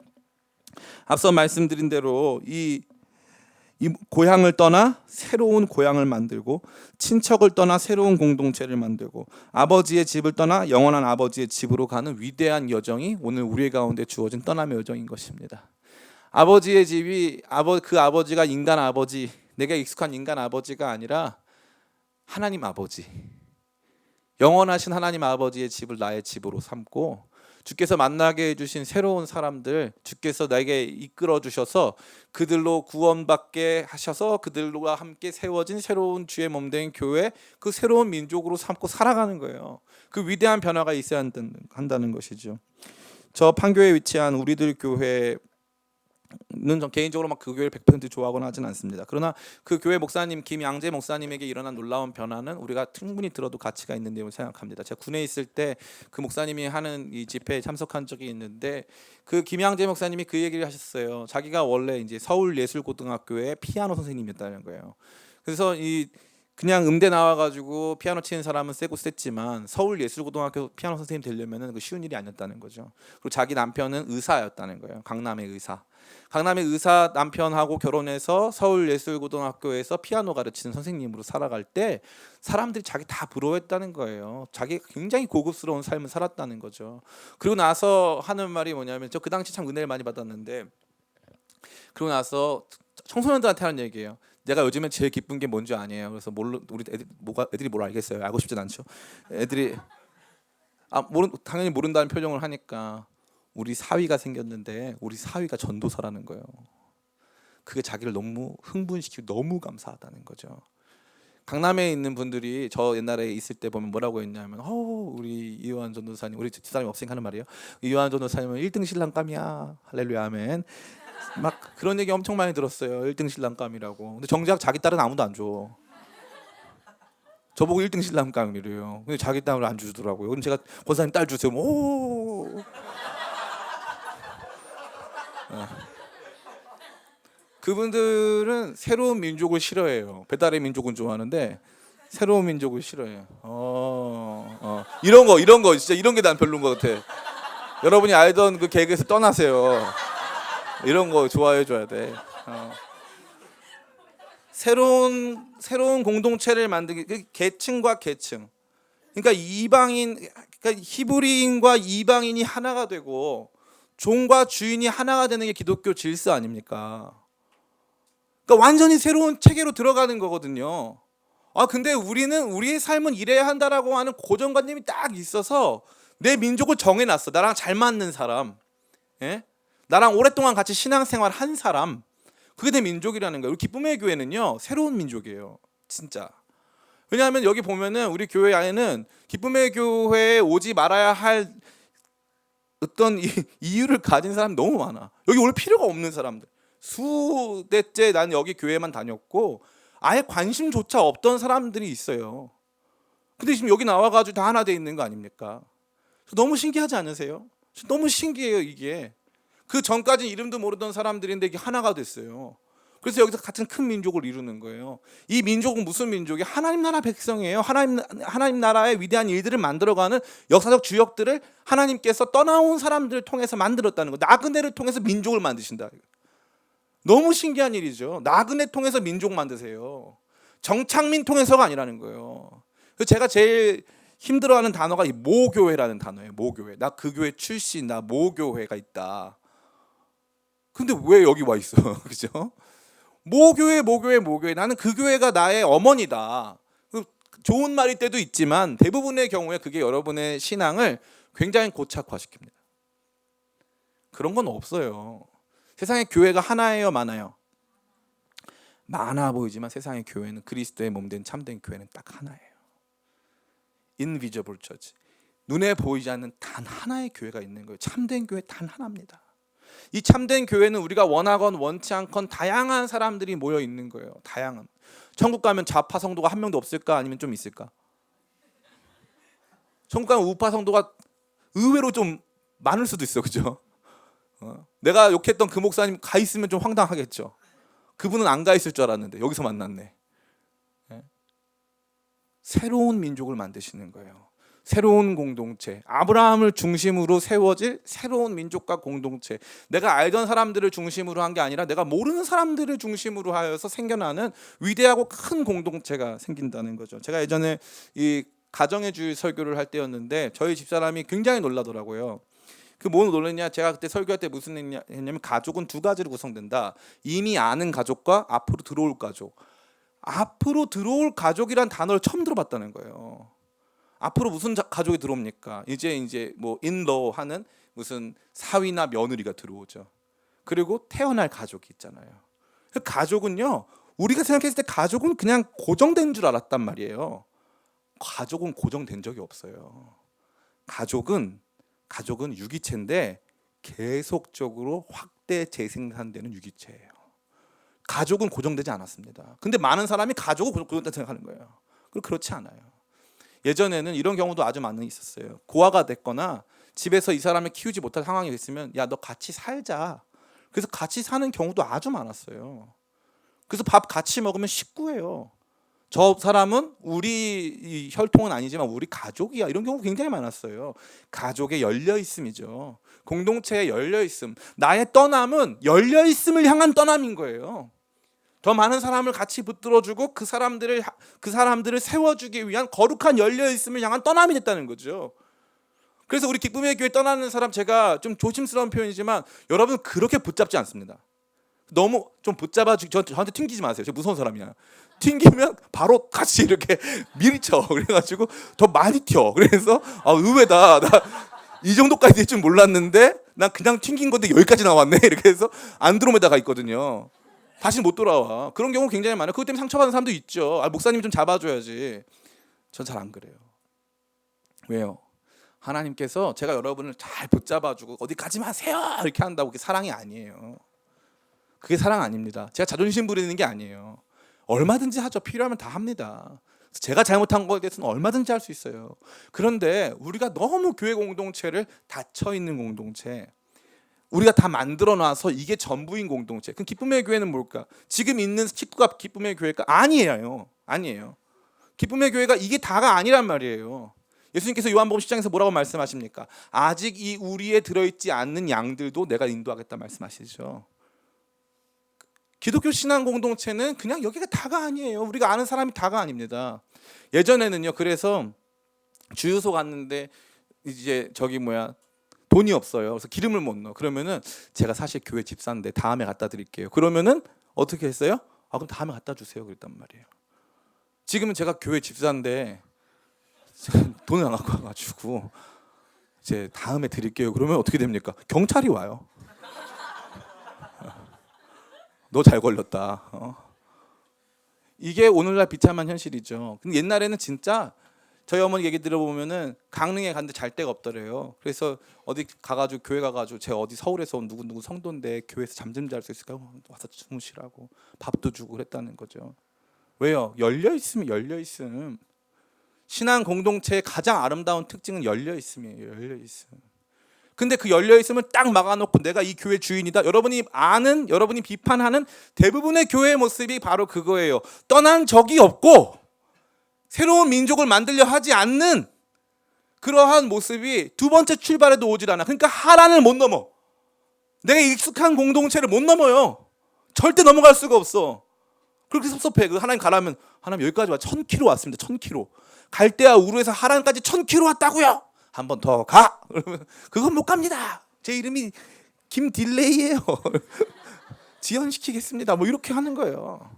앞서 말씀드린 대로 이 고향을 떠나 새로운 고향을 만들고, 친척을 떠나 새로운 공동체를 만들고, 아버지의 집을 떠나 영원한 아버지의 집으로 가는 위대한 여정이 오늘 우리 가운데 주어진 떠남의 여정인 것입니다. 아버지의 집이 그 아버지가 인간 아버지, 내가 익숙한 인간 아버지가 아니라 하나님 아버지, 영원하신 하나님 아버지의 집을 나의 집으로 삼고, 주께서 만나게 해주신 새로운 사람들, 주께서 나에게 이끌어 주셔서 그들로 구원받게 하셔서 그들과 함께 세워진 새로운 주의 몸된 교회, 그 새로운 민족으로 삼고 살아가는 거예요. 그 위대한 변화가 있어야 한다는 것이죠. 저 판교에 위치한 우리들 교회는 전 개인적으로 막 그 교회를 100% 좋아하거나 하진 않습니다. 그러나 그 교회 목사님 김양재 목사님에게 일어난 놀라운 변화는 우리가 충분히 들어도 가치가 있는 내용을 생각합니다. 제가 군에 있을 때 그 목사님이 하는 이 집회에 참석한 적이 있는데, 그 김양재 목사님이 그 얘기를 하셨어요. 자기가 원래 이제 서울예술고등학교의 피아노 선생님이었다는 거예요. 그래서 그냥 음대 나와가지고 피아노 치는 사람은 셌지만 서울예술고등학교 피아노 선생님 되려면은 그 쉬운 일이 아니었다는 거죠. 그리고 자기 남편은 의사였다는 거예요. 강남의 의사. 강남의 의사 남편하고 결혼해서 서울예술고등학교에서 피아노 가르치는 선생님으로 살아갈 때 사람들이 자기 다 부러워했다는 거예요. 자기가 굉장히 고급스러운 삶을 살았다는 거죠. 그리고 나서 하는 말이 뭐냐면, 저 그 당시 참 은혜를 많이 받았는데, 그러고 나서 청소년들한테 하는 얘기예요. 내가 요즘에 제일 기쁜 게 뭔지 아니에요. 그래서 우리 애들이 뭘 알겠어요. 알고 싶진 않죠. 애들이 당연히 모른다는 표정을 하니까, 우리 사위가 생겼는데 우리 사위가 전도사라는 거예요. 그게 자기를 너무 흥분시키고 너무 감사하다는 거죠. 강남에 있는 분들이 저 옛날에 있을 때 보면 뭐라고 했냐면, 우리 이요한 전도사님, 우리 집사람이 없으니까 하는 말이에요. 이요한 전도사님은 1등 신랑감이야. 할렐루야 아멘. 막 그런 얘기 엄청 많이 들었어요. 1등 신랑감이라고. 근데 정작 자기 딸은 아무도 안 줘. 저보고 1등 신랑감이래요. 근데 자기 딸을 안 주더라고요. 그럼 제가 권사님 딸 주세요. 오. 그분들은 새로운 민족을 싫어해요. 배달의 민족은 좋아하는데 새로운 민족을 싫어해요. 이런 거 진짜 이런 게 난 별로인 것 같아. 여러분이 알던 그 개그에서 떠나세요. 이런 거 좋아해 줘야 돼. 새로운 공동체를 만들기, 계층과 계층. 그러니까 그러니까 히브리인과 이방인이 하나가 되고 종과 주인이 하나가 되는 게 기독교 질서 아닙니까? 그러니까 완전히 새로운 체계로 들어가는 거거든요. 근데 우리의 삶은 이래야 한다라고 하는 고정관념이 딱 있어서 내 민족을 정해놨어. 나랑 잘 맞는 사람, 예? 나랑 오랫동안 같이 신앙생활 한 사람, 그게 내 민족이라는 거예요. 우리 기쁨의 교회는요, 새로운 민족이에요, 진짜. 왜냐하면 여기 보면은 우리 교회 안에는 기쁨의 교회에 오지 말아야 할 어떤 이유를 가진 사람이 너무 많아. 여기 올 필요가 없는 사람들. 수대째 난 여기 교회만 다녔고 아예 관심조차 없던 사람들이 있어요. 근데 지금 여기 나와가지고 다 하나 돼 있는 거 아닙니까? 너무 신기하지 않으세요? 너무 신기해요 이게. 그 전까지 이름도 모르던 사람들인데 이게 하나가 됐어요. 그래서 여기서 같은 큰 민족을 이루는 거예요. 이 민족은 무슨 민족이? 하나님 나라 백성이에요. 하나님 나라의 위대한 일들을 만들어가는 역사적 주역들을 하나님께서 떠나온 사람들을 통해서 만들었다는 거. 나그네를 통해서 민족을 만드신다. 너무 신기한 일이죠. 나그네 통해서 민족 만드세요. 정착민 통해서가 아니라는 거예요. 그래서 제가 제일 힘들어하는 단어가 이 모교회라는 단어예요. 모교회. 나 그 교회 출신, 나 모교회가 있다. 근데 왜 여기 와 있어? 그죠? 모교회. 나는 그 교회가 나의 어머니다. 좋은 말일 때도 있지만 대부분의 경우에 그게 여러분의 신앙을 굉장히 고착화시킵니다. 그런 건 없어요. 세상에 교회가 하나예요, 많아요? 많아 보이지만 세상의 교회는 그리스도의 몸된 참된 교회는 딱 하나예요. Invisible Church. 눈에 보이지 않는 단 하나의 교회가 있는 거예요. 참된 교회 단 하나입니다. 이 참된 교회는 우리가 원하건 원치 않건 다양한 사람들이 모여 있는 거예요. 다양한. 천국 가면 좌파 성도가 한 명도 없을까? 아니면 좀 있을까? 천국 가면 우파 성도가 의외로 좀 많을 수도 있어, 그죠? 내가 욕했던 그 목사님 가 있으면 좀 황당하겠죠. 그분은 안 가 있을 줄 알았는데 여기서 만났네. 새로운 민족을 만드시는 거예요. 새로운 공동체, 아브라함을 중심으로 세워질 새로운 민족과 공동체. 내가 알던 사람들을 중심으로 한 게 아니라 내가 모르는 사람들을 중심으로 하여서 생겨나는 위대하고 큰 공동체가 생긴다는 거죠. 제가 예전에 이 가정의 주일 설교를 할 때였는데 저희 집사람이 굉장히 놀라더라고요. 그 뭐 놀랐냐? 제가 그때 설교할 때 무슨 했냐면 가족은 두 가지로 구성된다. 이미 아는 가족과 앞으로 들어올 가족. 앞으로 들어올 가족이란 단어를 처음 들어봤다는 거예요. 앞으로 무슨 가족이 들어옵니까? 이제 뭐 인러 하는 무슨 사위나 며느리가 들어오죠. 그리고 태어날 가족이 있잖아요. 그 가족은요, 우리가 생각했을 때 가족은 그냥 고정된 줄 알았단 말이에요. 가족은 고정된 적이 없어요. 가족은 유기체인데 계속적으로 확대 재생산되는 유기체예요. 가족은 고정되지 않았습니다. 근데 많은 사람이 가족을 고정된다고 생각하는 거예요. 그렇지 않아요. 예전에는 이런 경우도 아주 많이 있었어요. 고아가 됐거나 집에서 이 사람을 키우지 못할 상황이 됐으면 야, 너 같이 살자. 그래서 같이 사는 경우도 아주 많았어요. 그래서 밥 같이 먹으면 식구예요. 저 사람은 우리 혈통은 아니지만 우리 가족이야. 이런 경우 굉장히 많았어요. 가족에 열려 있음이죠. 공동체에 열려 있음. 나의 떠남은 열려 있음을 향한 떠남인 거예요. 더 많은 사람을 같이 붙들어주고 그 사람들을 세워주기 위한 거룩한 열려 있음을 향한 떠남이 됐다는 거죠. 그래서 우리 기쁨의 교회 떠나는 사람, 제가 좀 조심스러운 표현이지만 여러분 그렇게 붙잡지 않습니다. 너무 좀 붙잡아주기, 저한테 튕기지 마세요. 제가 무서운 사람이야. 튕기면 바로 같이 이렇게 밀쳐. 그래가지고 더 많이 튀어. 그래서 의외다. 나 이 정도까지 될 줄 몰랐는데 난 그냥 튕긴 건데 여기까지 나왔네. 이렇게 해서 안드로메다가 있거든요. 다시 못 돌아와. 그런 경우 굉장히 많아요. 그것 때문에 상처받는 사람도 있죠. 목사님 좀 잡아줘야지. 전 잘 안 그래요. 왜요? 하나님께서 제가 여러분을 잘 붙잡아주고 어디 가지 마세요 이렇게 한다고 그게 사랑이 아니에요. 그게 사랑 아닙니다. 제가 자존심 부리는 게 아니에요. 얼마든지 하죠. 필요하면 다 합니다. 제가 잘못한 것에 대해서는 얼마든지 할 수 있어요. 그런데 우리가 너무 교회 공동체를 닫혀 있는 공동체, 우리가 다 만들어 놔서 이게 전부인 공동체. 그럼 기쁨의 교회는 뭘까? 지금 있는 식구가 기쁨의 교회가 아니에요. 기쁨의 교회가 이게 다가 아니란 말이에요. 예수님께서 요한복음 10장에서 뭐라고 말씀하십니까? 아직 이 우리에 들어있지 않는 양들도 내가 인도하겠다 말씀하시죠. 기독교 신앙 공동체는 그냥 여기가 다가 아니에요. 우리가 아는 사람이 다가 아닙니다. 예전에는요, 그래서 주유소 갔는데 이제 돈이 없어요. 그래서 기름을 못 넣어. 그러면은 제가 사실 교회 집사인데 다음에 갖다 드릴게요. 그러면은 어떻게 했어요? 그럼 다음에 갖다 주세요. 그랬단 말이에요. 지금은 제가 교회 집사인데 돈을 안 갖고 와가지고 이제 다음에 드릴게요. 그러면 어떻게 됩니까? 경찰이 와요. 너 잘 걸렸다. 이게 오늘날 비참한 현실이죠. 근데 옛날에는 진짜 저희 어머니 얘기 들어보면은 강릉에 갔는데 잘 데가 없더래요. 그래서 어디 가가지고 교회 가가지고 제 어디 서울에서 온 누구 성도인데 교회에서 잠 좀 잘 수 있을까요? 와서 주무시라고 밥도 주고 그랬다는 거죠. 왜요? 열려 있으면 열려 있음. 신앙 공동체의 가장 아름다운 특징은 열려 있음이에요. 열려 있음. 근데 그 열려 있음을 딱 막아놓고 내가 이 교회 주인이다. 여러분이 아는, 여러분이 비판하는 대부분의 교회의 모습이 바로 그거예요. 떠난 적이 없고 새로운 민족을 만들려 하지 않는 그러한 모습이 두 번째 출발에도 오질 않아. 그러니까 하란을 못 넘어. 내가 익숙한 공동체를 못 넘어요. 절대 넘어갈 수가 없어. 그렇게 섭섭해. 그 하나님 가라면 하나님 여기까지 와 1000km 왔습니다. 1000km. 갈대아 우르에서 하란까지 1000km 왔다고요. 한 번 더 가. 그러면 그건 못 갑니다. 제 이름이 김딜레이예요. 지연시키겠습니다. 뭐 이렇게 하는 거예요.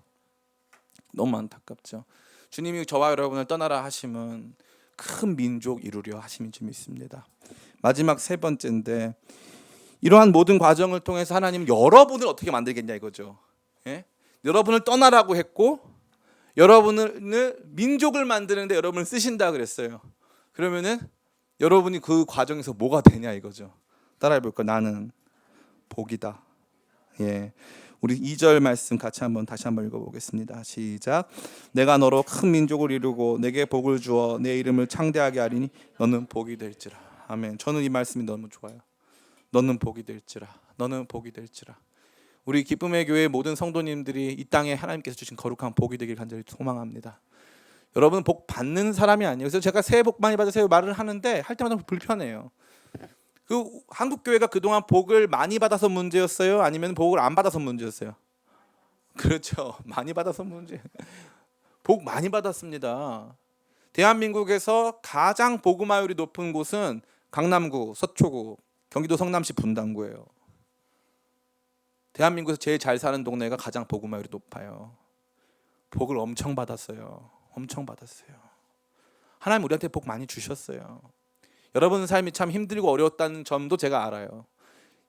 너무 안타깝죠. 주님이 저와 여러분을 떠나라 하심은 큰 민족 이루려 하심인 줄 믿습니다. 마지막 세 번째인데 이러한 모든 과정을 통해서 하나님 여러분을 어떻게 만들겠냐 이거죠. 예? 여러분을 떠나라고 했고 여러분을 민족을 만드는데 여러분을 쓰신다 그랬어요. 그러면은 여러분이 그 과정에서 뭐가 되냐 이거죠. 따라해 볼까요? 나는 복이다. 예. 우리 2절 말씀 같이 다시 한번 읽어보겠습니다. 시작. 내가 너로 큰 민족을 이루고 내게 복을 주어 내 이름을 창대하게 하리니 너는 복이 될지라. 아멘. 저는 이 말씀이 너무 좋아요. 너는 복이 될지라. 너는 복이 될지라. 우리 기쁨의 교회 모든 성도님들이 이 땅에 하나님께서 주신 거룩한 복이 되길 간절히 소망합니다. 여러분 복 받는 사람이 아니에요. 그래서 제가 새해 복 많이 받으세요 말을 하는데 할 때마다 불편해요. 그 한국 교회가 그동안 복을 많이 받아서 문제였어요? 아니면 복을 안 받아서 문제였어요? 그렇죠. 많이 받아서 문제. 복 많이 받았습니다. 대한민국에서 가장 복음화율이 높은 곳은 강남구, 서초구, 경기도 성남시 분당구예요. 대한민국에서 제일 잘 사는 동네가 가장 복음화율이 높아요. 복을 엄청 받았어요. 엄청 받았어요. 하나님 우리한테 복 많이 주셨어요. 여러분 삶이 참 힘들고 어려웠다는 점도 제가 알아요.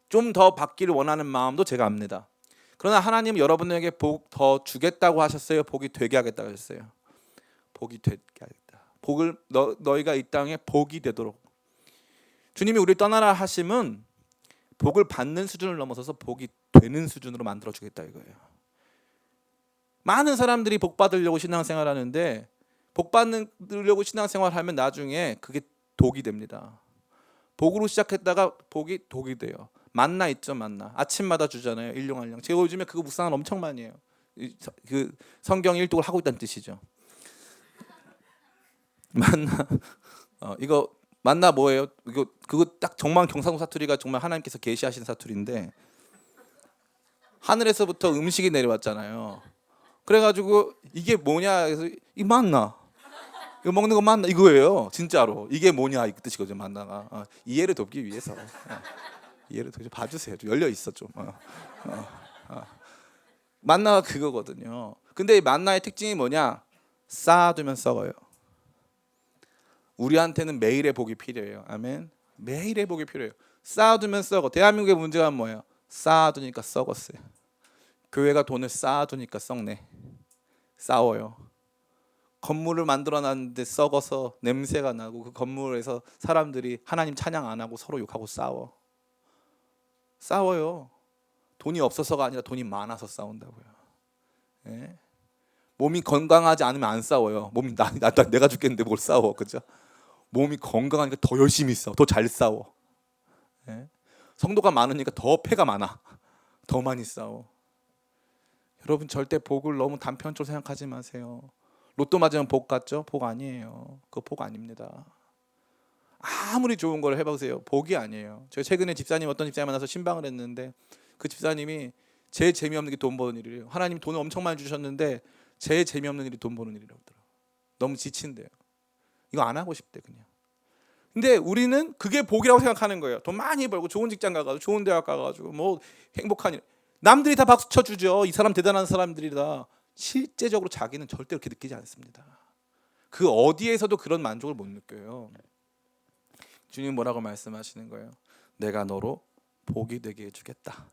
좀 더 받기를 원하는 마음도 제가 압니다. 그러나 하나님은 여러분에게 복 더 주겠다고 하셨어요? 복이 되게 하겠다고 하셨어요? 복이 되게 하겠다. 복을 너희가 이 땅에 복이 되도록. 주님이 우리를 떠나라 하심은 복을 받는 수준을 넘어서서 복이 되는 수준으로 만들어 주겠다 이거예요. 많은 사람들이 복 받으려고 신앙생활 하는데 복 받으려고 신앙생활 하면 나중에 그게 독이 됩니다. 복으로 시작했다가 복이 독이 돼요. 만나 있죠, 만나. 아침마다 주잖아요. 일용할량. 제가 요즘에 그거 묵상을 엄청 많이 해요. 그 성경 일독을 하고 있다는 뜻이죠. 만나. 이거 만나 뭐예요? 그거 딱 정말 경상도 사투리가 정말 하나님께서 계시하신 사투리인데 하늘에서부터 음식이 내려왔잖아요. 그래가지고 이게 뭐냐 해서 이 만나. 이거 먹는 거 맞나? 이거예요. 진짜로. 이게 뭐냐 이 뜻이거든요. 만나가. 이해를 돕기 위해서. 이해를 돕기 봐주세요. 좀 열려 있어 좀. 만나가 그거거든요. 근데 이 만나의 특징이 뭐냐? 쌓아두면 썩어요. 우리한테는 매일의 복이 필요해요. 아멘. 매일의 복이 필요해요. 쌓아두면 썩어. 대한민국의 문제가 뭐예요? 쌓아두니까 썩었어요. 교회가 돈을 쌓아두니까 썩네. 싸워요. 건물을 만들어놨는데 썩어서 냄새가 나고 그 건물에서 사람들이 하나님 찬양 안 하고 서로 욕하고 싸워요. 돈이 없어서가 아니라 돈이 많아서 싸운다고요. 예? 몸이 건강하지 않으면 안 싸워요. 몸이 내가 죽겠는데 뭘 싸워, 그죠? 몸이 건강하니까 더 열심히 싸워, 더 잘 싸워. 예? 성도가 많으니까 더 패가 많아, 더 많이 싸워. 여러분 절대 복을 너무 단편적으로 생각하지 마세요. 로또 맞으면 복 같죠? 복 아니에요. 그거 복 아닙니다. 아무리 좋은 걸 해보세요. 복이 아니에요. 제가 최근에 어떤 집사님 만나서 신방을 했는데 그 집사님이 제일 재미없는 게 돈 버는 일이래요. 하나님 돈을 엄청 많이 주셨는데 제일 재미없는 일이 돈 버는 일이라고 하더라고요. 너무 지친대요. 이거 안 하고 싶대 그냥. 근데 우리는 그게 복이라고 생각하는 거예요. 돈 많이 벌고 좋은 직장 가가지고 좋은 대학 가가지고 뭐 행복한 일. 남들이 다 박수 쳐주죠. 이 사람 대단한 사람들이다. 실제적으로 자기는 절대 그렇게 느끼지 않습니다. 그 어디에서도 그런 만족을 못 느껴요. 주님 뭐라고 말씀하시는 거예요? 내가 너로 복이 되게 해주겠다.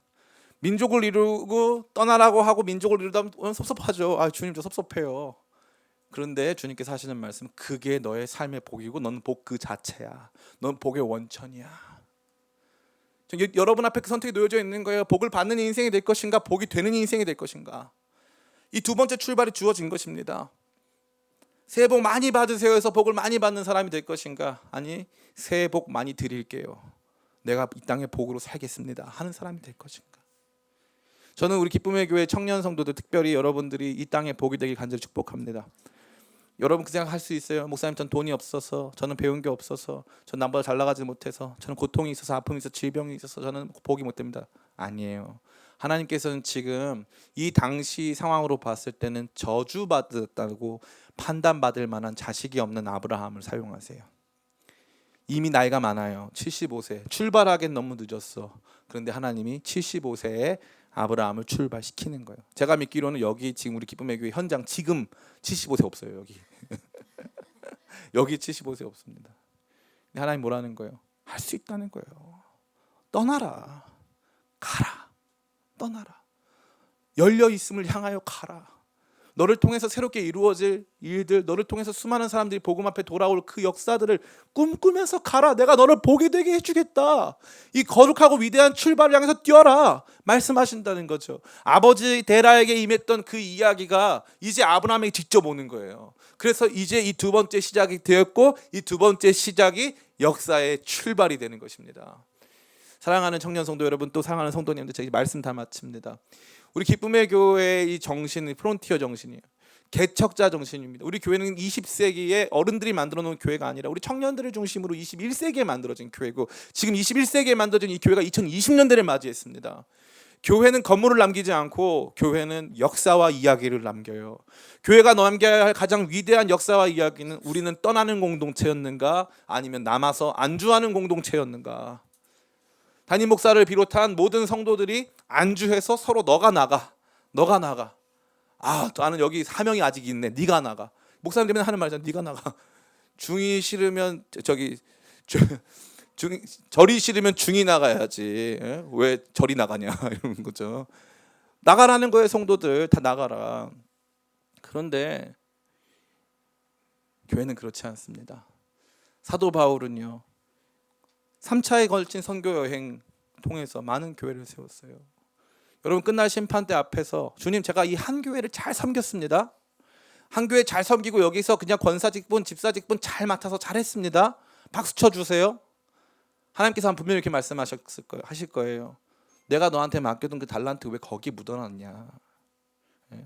민족을 이루고 떠나라고 하고 민족을 이루다 보면 섭섭하죠. 주님 저 섭섭해요. 그런데 주님께서 하시는 말씀, 그게 너의 삶의 복이고 너는 복 그 자체야. 넌 복의 원천이야. 여러분 앞에 그 선택이 놓여져 있는 거예요. 복을 받는 인생이 될 것인가, 복이 되는 인생이 될 것인가. 이 두 번째 출발이 주어진 것입니다. 새해 복 많이 받으세요 해서 복을 많이 받는 사람이 될 것인가, 아니 새해 복 많이 드릴게요, 내가 이 땅에 복으로 살겠습니다 하는 사람이 될 것인가. 저는 우리 기쁨의 교회 청년 성도들, 특별히 여러분들이 이 땅에 복이 되길 간절히 축복합니다. 여러분 그 생각 할 수 있어요. 목사님, 전 돈이 없어서, 저는 배운 게 없어서, 전 남보다 잘 나가지 못해서, 저는 고통이 있어서, 아픔이 있어서, 질병이 있어서 저는 복이 못 됩니다. 아니에요. 하나님께서는 지금 이 당시 상황으로 봤을 때는 저주받았다고 판단받을 만한 자식이 없는 아브라함을 사용하세요. 이미 나이가 많아요. 75세. 출발하기엔 너무 늦었어. 그런데 하나님이 75세에 아브라함을 출발시키는 거예요. 제가 믿기로는 여기 지금 우리 기쁨의 교회 현장 지금 75세 없어요. 여기 여기 75세 없습니다. 근데 하나님 뭐라는 거예요? 할 수 있다는 거예요. 떠나라, 가라, 떠나라. 열려 있음을 향하여 가라. 너를 통해서 새롭게 이루어질 일들, 너를 통해서 수많은 사람들이 복음 앞에 돌아올 그 역사들을 꿈꾸면서 가라. 내가 너를 복이 되게 해주겠다. 이 거룩하고 위대한 출발을 향해서 뛰어라 말씀하신다는 거죠. 아버지 데라에게 임했던 그 이야기가 이제 아브라함에게 직접 오는 거예요. 그래서 이제 이 두 번째 시작이 되었고, 이 두 번째 시작이 역사의 출발이 되는 것입니다. 사랑하는 청년 성도 여러분, 또 사랑하는 성도님들, 제가 말씀 다 마칩니다. 우리 기쁨의 교회의 이 정신은 프론티어 정신이에요. 개척자 정신입니다. 우리 교회는 20세기에 어른들이 만들어 놓은 교회가 아니라 우리 청년들을 중심으로 21세기에 만들어진 교회고, 지금 21세기에 만들어진 이 교회가 2020년대를 맞이했습니다. 교회는 건물을 남기지 않고 교회는 역사와 이야기를 남겨요. 교회가 남겨야 할 가장 위대한 역사와 이야기는 우리는 떠나는 공동체였는가, 아니면 남아서 안주하는 공동체였는가. 담임 목사를 비롯한 모든 성도들이 안주해서 서로 너가 나가, 너가 나가. 아, 나는 여기 사명이 아직 있네. 네가 나가. 목사님 되면 하는 말이잖아. 네가 나가. 중이 싫으면 절이 싫으면 중이 나가야지. 예? 왜 절이 나가냐 이런 거죠. 나가라는 거예요. 성도들 다 나가라. 그런데 교회는 그렇지 않습니다. 사도 바울은요, 3차에 걸친 선교 여행 통해서 많은 교회를 세웠어요. 여러분, 끝날 심판대 앞에서 주님, 제가 이 한 교회를 잘 섬겼습니다. 한 교회 잘 섬기고 여기서 그냥 권사 직분, 집사 직분 잘 맡아서 잘했습니다. 박수 쳐주세요. 하나님께서 분명히 이렇게 하실 거예요. 내가 너한테 맡겨둔 그 달란트 왜 거기 묻어놨냐?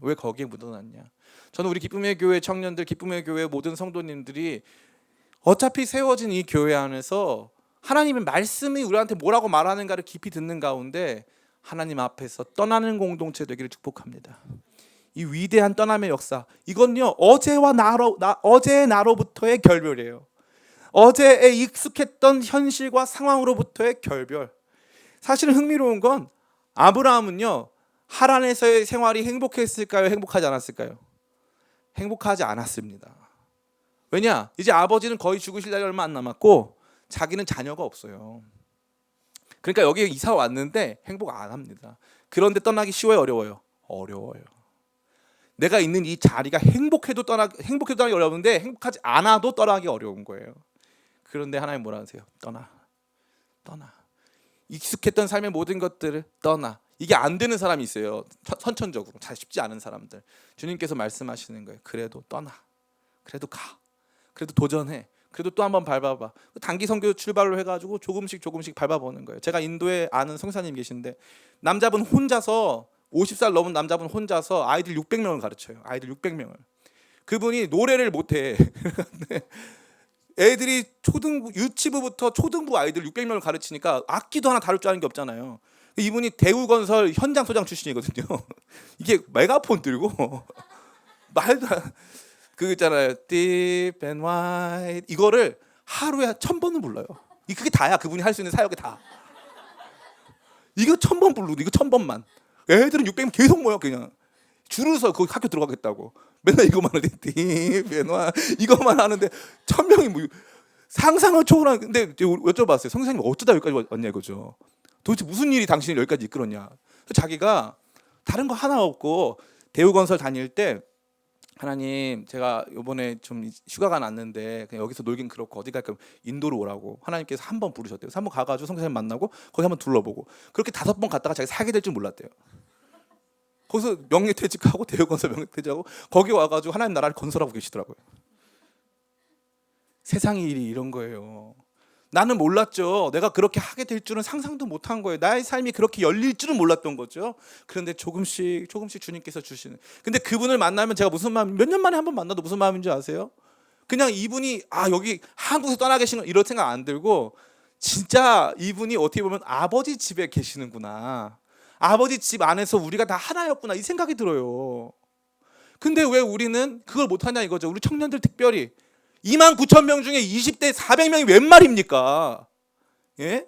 왜 거기에 묻어놨냐? 저는 우리 기쁨의 교회 청년들, 기쁨의 교회 모든 성도님들이 어차피 세워진 이 교회 안에서 하나님의 말씀이 우리한테 뭐라고 말하는가를 깊이 듣는 가운데 하나님 앞에서 떠나는 공동체 되기를 축복합니다. 이 위대한 떠남의 역사, 이건요 어제의 나로부터의 결별이에요. 어제에 익숙했던 현실과 상황으로부터의 결별. 사실은 흥미로운 건 아브라함은요, 하란에서의 생활이 행복했을까요? 행복하지 않았을까요? 행복하지 않았습니다. 왜냐? 이제 아버지는 거의 죽으실 날이 얼마 안 남았고 자기는 자녀가 없어요. 그러니까 여기에 이사 왔는데 행복 안 합니다. 그런데 떠나기 쉬워요, 어려워요? 어려워요. 내가 있는 이 자리가 행복해도 떠나기 어려운데 행복하지 않아도 떠나기 어려운 거예요. 그런데 하나님 뭐라 하세요? 떠나. 익숙했던 삶의 모든 것들을 떠나. 이게 안 되는 사람이 있어요. 선천적으로 잘 쉽지 않은 사람들. 주님께서 말씀하시는 거예요. 그래도 떠나. 그래도 가. 그래도 도전해. 그래도 또 한번 밟아봐. 단기 선교 출발로 해가지고 조금씩 밟아보는 거예요. 제가 인도에 아는 성사님 계신데, 남자분 혼자서 50살 넘은 남자분 혼자서 아이들 600명을 가르쳐요. 아이들 600명을. 그분이 노래를 못해. 애들이 유치부부터 초등부 아이들 600명을 가르치니까 악기도 하나 다룰 줄 아는 게 없잖아요. 이분이 대우건설 현장 소장 출신이거든요. 이게 메가폰 들고 말도 안, 그 있잖아요. Deep and wide, 이거를 하루에 1000번은 불러요. 그게 다야. 그분이 할 수 있는 사역이 다. 이거 1000번 부르고, 이거 1000번만. 애들은 600명 계속 모여. 그냥 줄을 서 거기 학교 들어가겠다고. 맨날 이거만 하는데 Deep and wide 이거만 하는데 1000명이 뭐 상상을 초월한. 근데 여쭤봤어요. 성사님 어쩌다 여기까지 왔냐 이거죠. 도대체 무슨 일이 당신을 여기까지 이끌었냐. 자기가 다른 거 하나 없고 대우건설 다닐 때 하나님, 제가 이번에 좀 휴가가 났는데 그냥 여기서 놀긴 그렇고 어디 갈까 인도로 오라고 하나님께서 한 번 부르셨대요. 그래서 한 번 가가지고 성사님 만나고 거기 한번 둘러보고 그렇게 5번 갔다가 자기가 살게 될 줄 몰랐대요. 거기서 명예퇴직하고 대우건설 명예퇴직하고 거기 와가지고 하나님 나라를 건설하고 계시더라고요. 세상의 일이 이런 거예요. 나는 몰랐죠. 내가 그렇게 하게 될 줄은 상상도 못한 거예요. 나의 삶이 그렇게 열릴 줄은 몰랐던 거죠. 그런데 조금씩 주님께서 주시는. 근데 그분을 만나면 제가 무슨 마음, 몇 년 만에 한 번 만나도 무슨 마음인지 아세요? 그냥 이분이 여기 한국에서 떠나 계시는 이런 생각 안 들고 진짜 이분이 어떻게 보면 아버지 집에 계시는구나. 아버지 집 안에서 우리가 다 하나였구나 이 생각이 들어요. 근데 왜 우리는 그걸 못하냐 이거죠. 우리 청년들 특별히 29,000명 중에 20대 400명이 웬 말입니까? 예?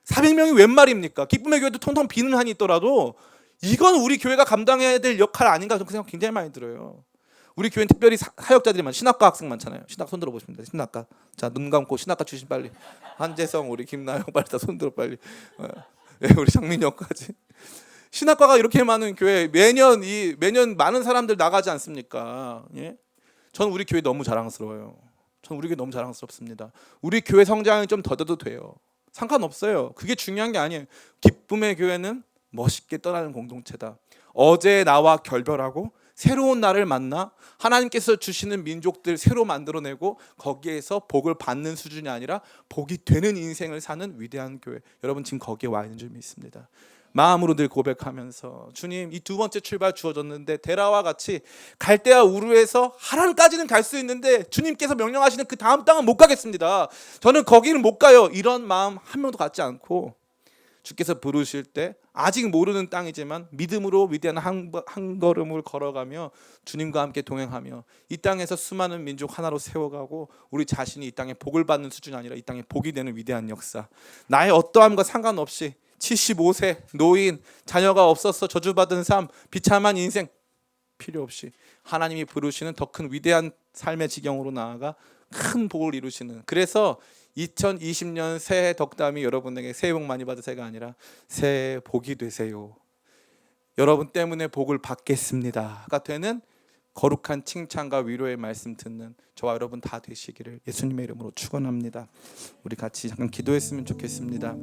400명이 웬 말입니까? 기쁨의 교회도 통통 비는 한이 있더라도 이건 우리 교회가 감당해야 될 역할 아닌가 그 생각 굉장히 많이 들어요. 우리 교회는 특별히 사역자들이 신학과 학생 많잖아요. 신학 손 들어보십니다. 신학과. 자, 눈 감고 신학과 출신 빨리. 한재성, 우리 김나영 빨리 다 손 들어 빨리. 우리 장민혁까지. 신학과가 이렇게 많은 교회 매년 많은 사람들 나가지 않습니까? 예? 저는 우리 교회 너무 자랑스러워요. 저는 우리 교회 너무 자랑스럽습니다. 우리 교회 성장이 좀 더뎌도 돼요. 상관없어요. 그게 중요한 게 아니에요. 기쁨의 교회는 멋있게 떠나는 공동체다. 어제 나와 결별하고 새로운 나를 만나 하나님께서 주시는 민족들 새로 만들어내고 거기에서 복을 받는 수준이 아니라 복이 되는 인생을 사는 위대한 교회. 여러분 지금 거기에 와 있는 줄 믿습니다. 마음으로 늘 고백하면서 주님 이 두 번째 출발 주어졌는데 데라와 같이 갈대아 우르에서 하란까지는 갈 수 있는데 주님께서 명령하시는 그 다음 땅은 못 가겠습니다. 저는 거기는 못 가요. 이런 마음 한 명도 갖지 않고 주께서 부르실 때 아직 모르는 땅이지만 믿음으로 위대한 한 걸음을 걸어가며 주님과 함께 동행하며 이 땅에서 수많은 민족 하나로 세워가고 우리 자신이 이 땅에 복을 받는 수준이 아니라 이 땅에 복이 되는 위대한 역사. 나의 어떠함과 상관없이 75세 노인 자녀가 없어서 저주받은 삶 비참한 인생 필요 없이 하나님이 부르시는 더 큰 위대한 삶의 지경으로 나아가 큰 복을 이루시는. 그래서 2020년 새해 덕담이 여러분에게 새해 복 많이 받으세요가 아니라 새해 복이 되세요. 여러분 때문에 복을 받겠습니다가 되는 거룩한 칭찬과 위로의 말씀 듣는 저와 여러분 다 되시기를 예수님의 이름으로 축원합니다. 우리 같이 잠깐 기도했으면 좋겠습니다.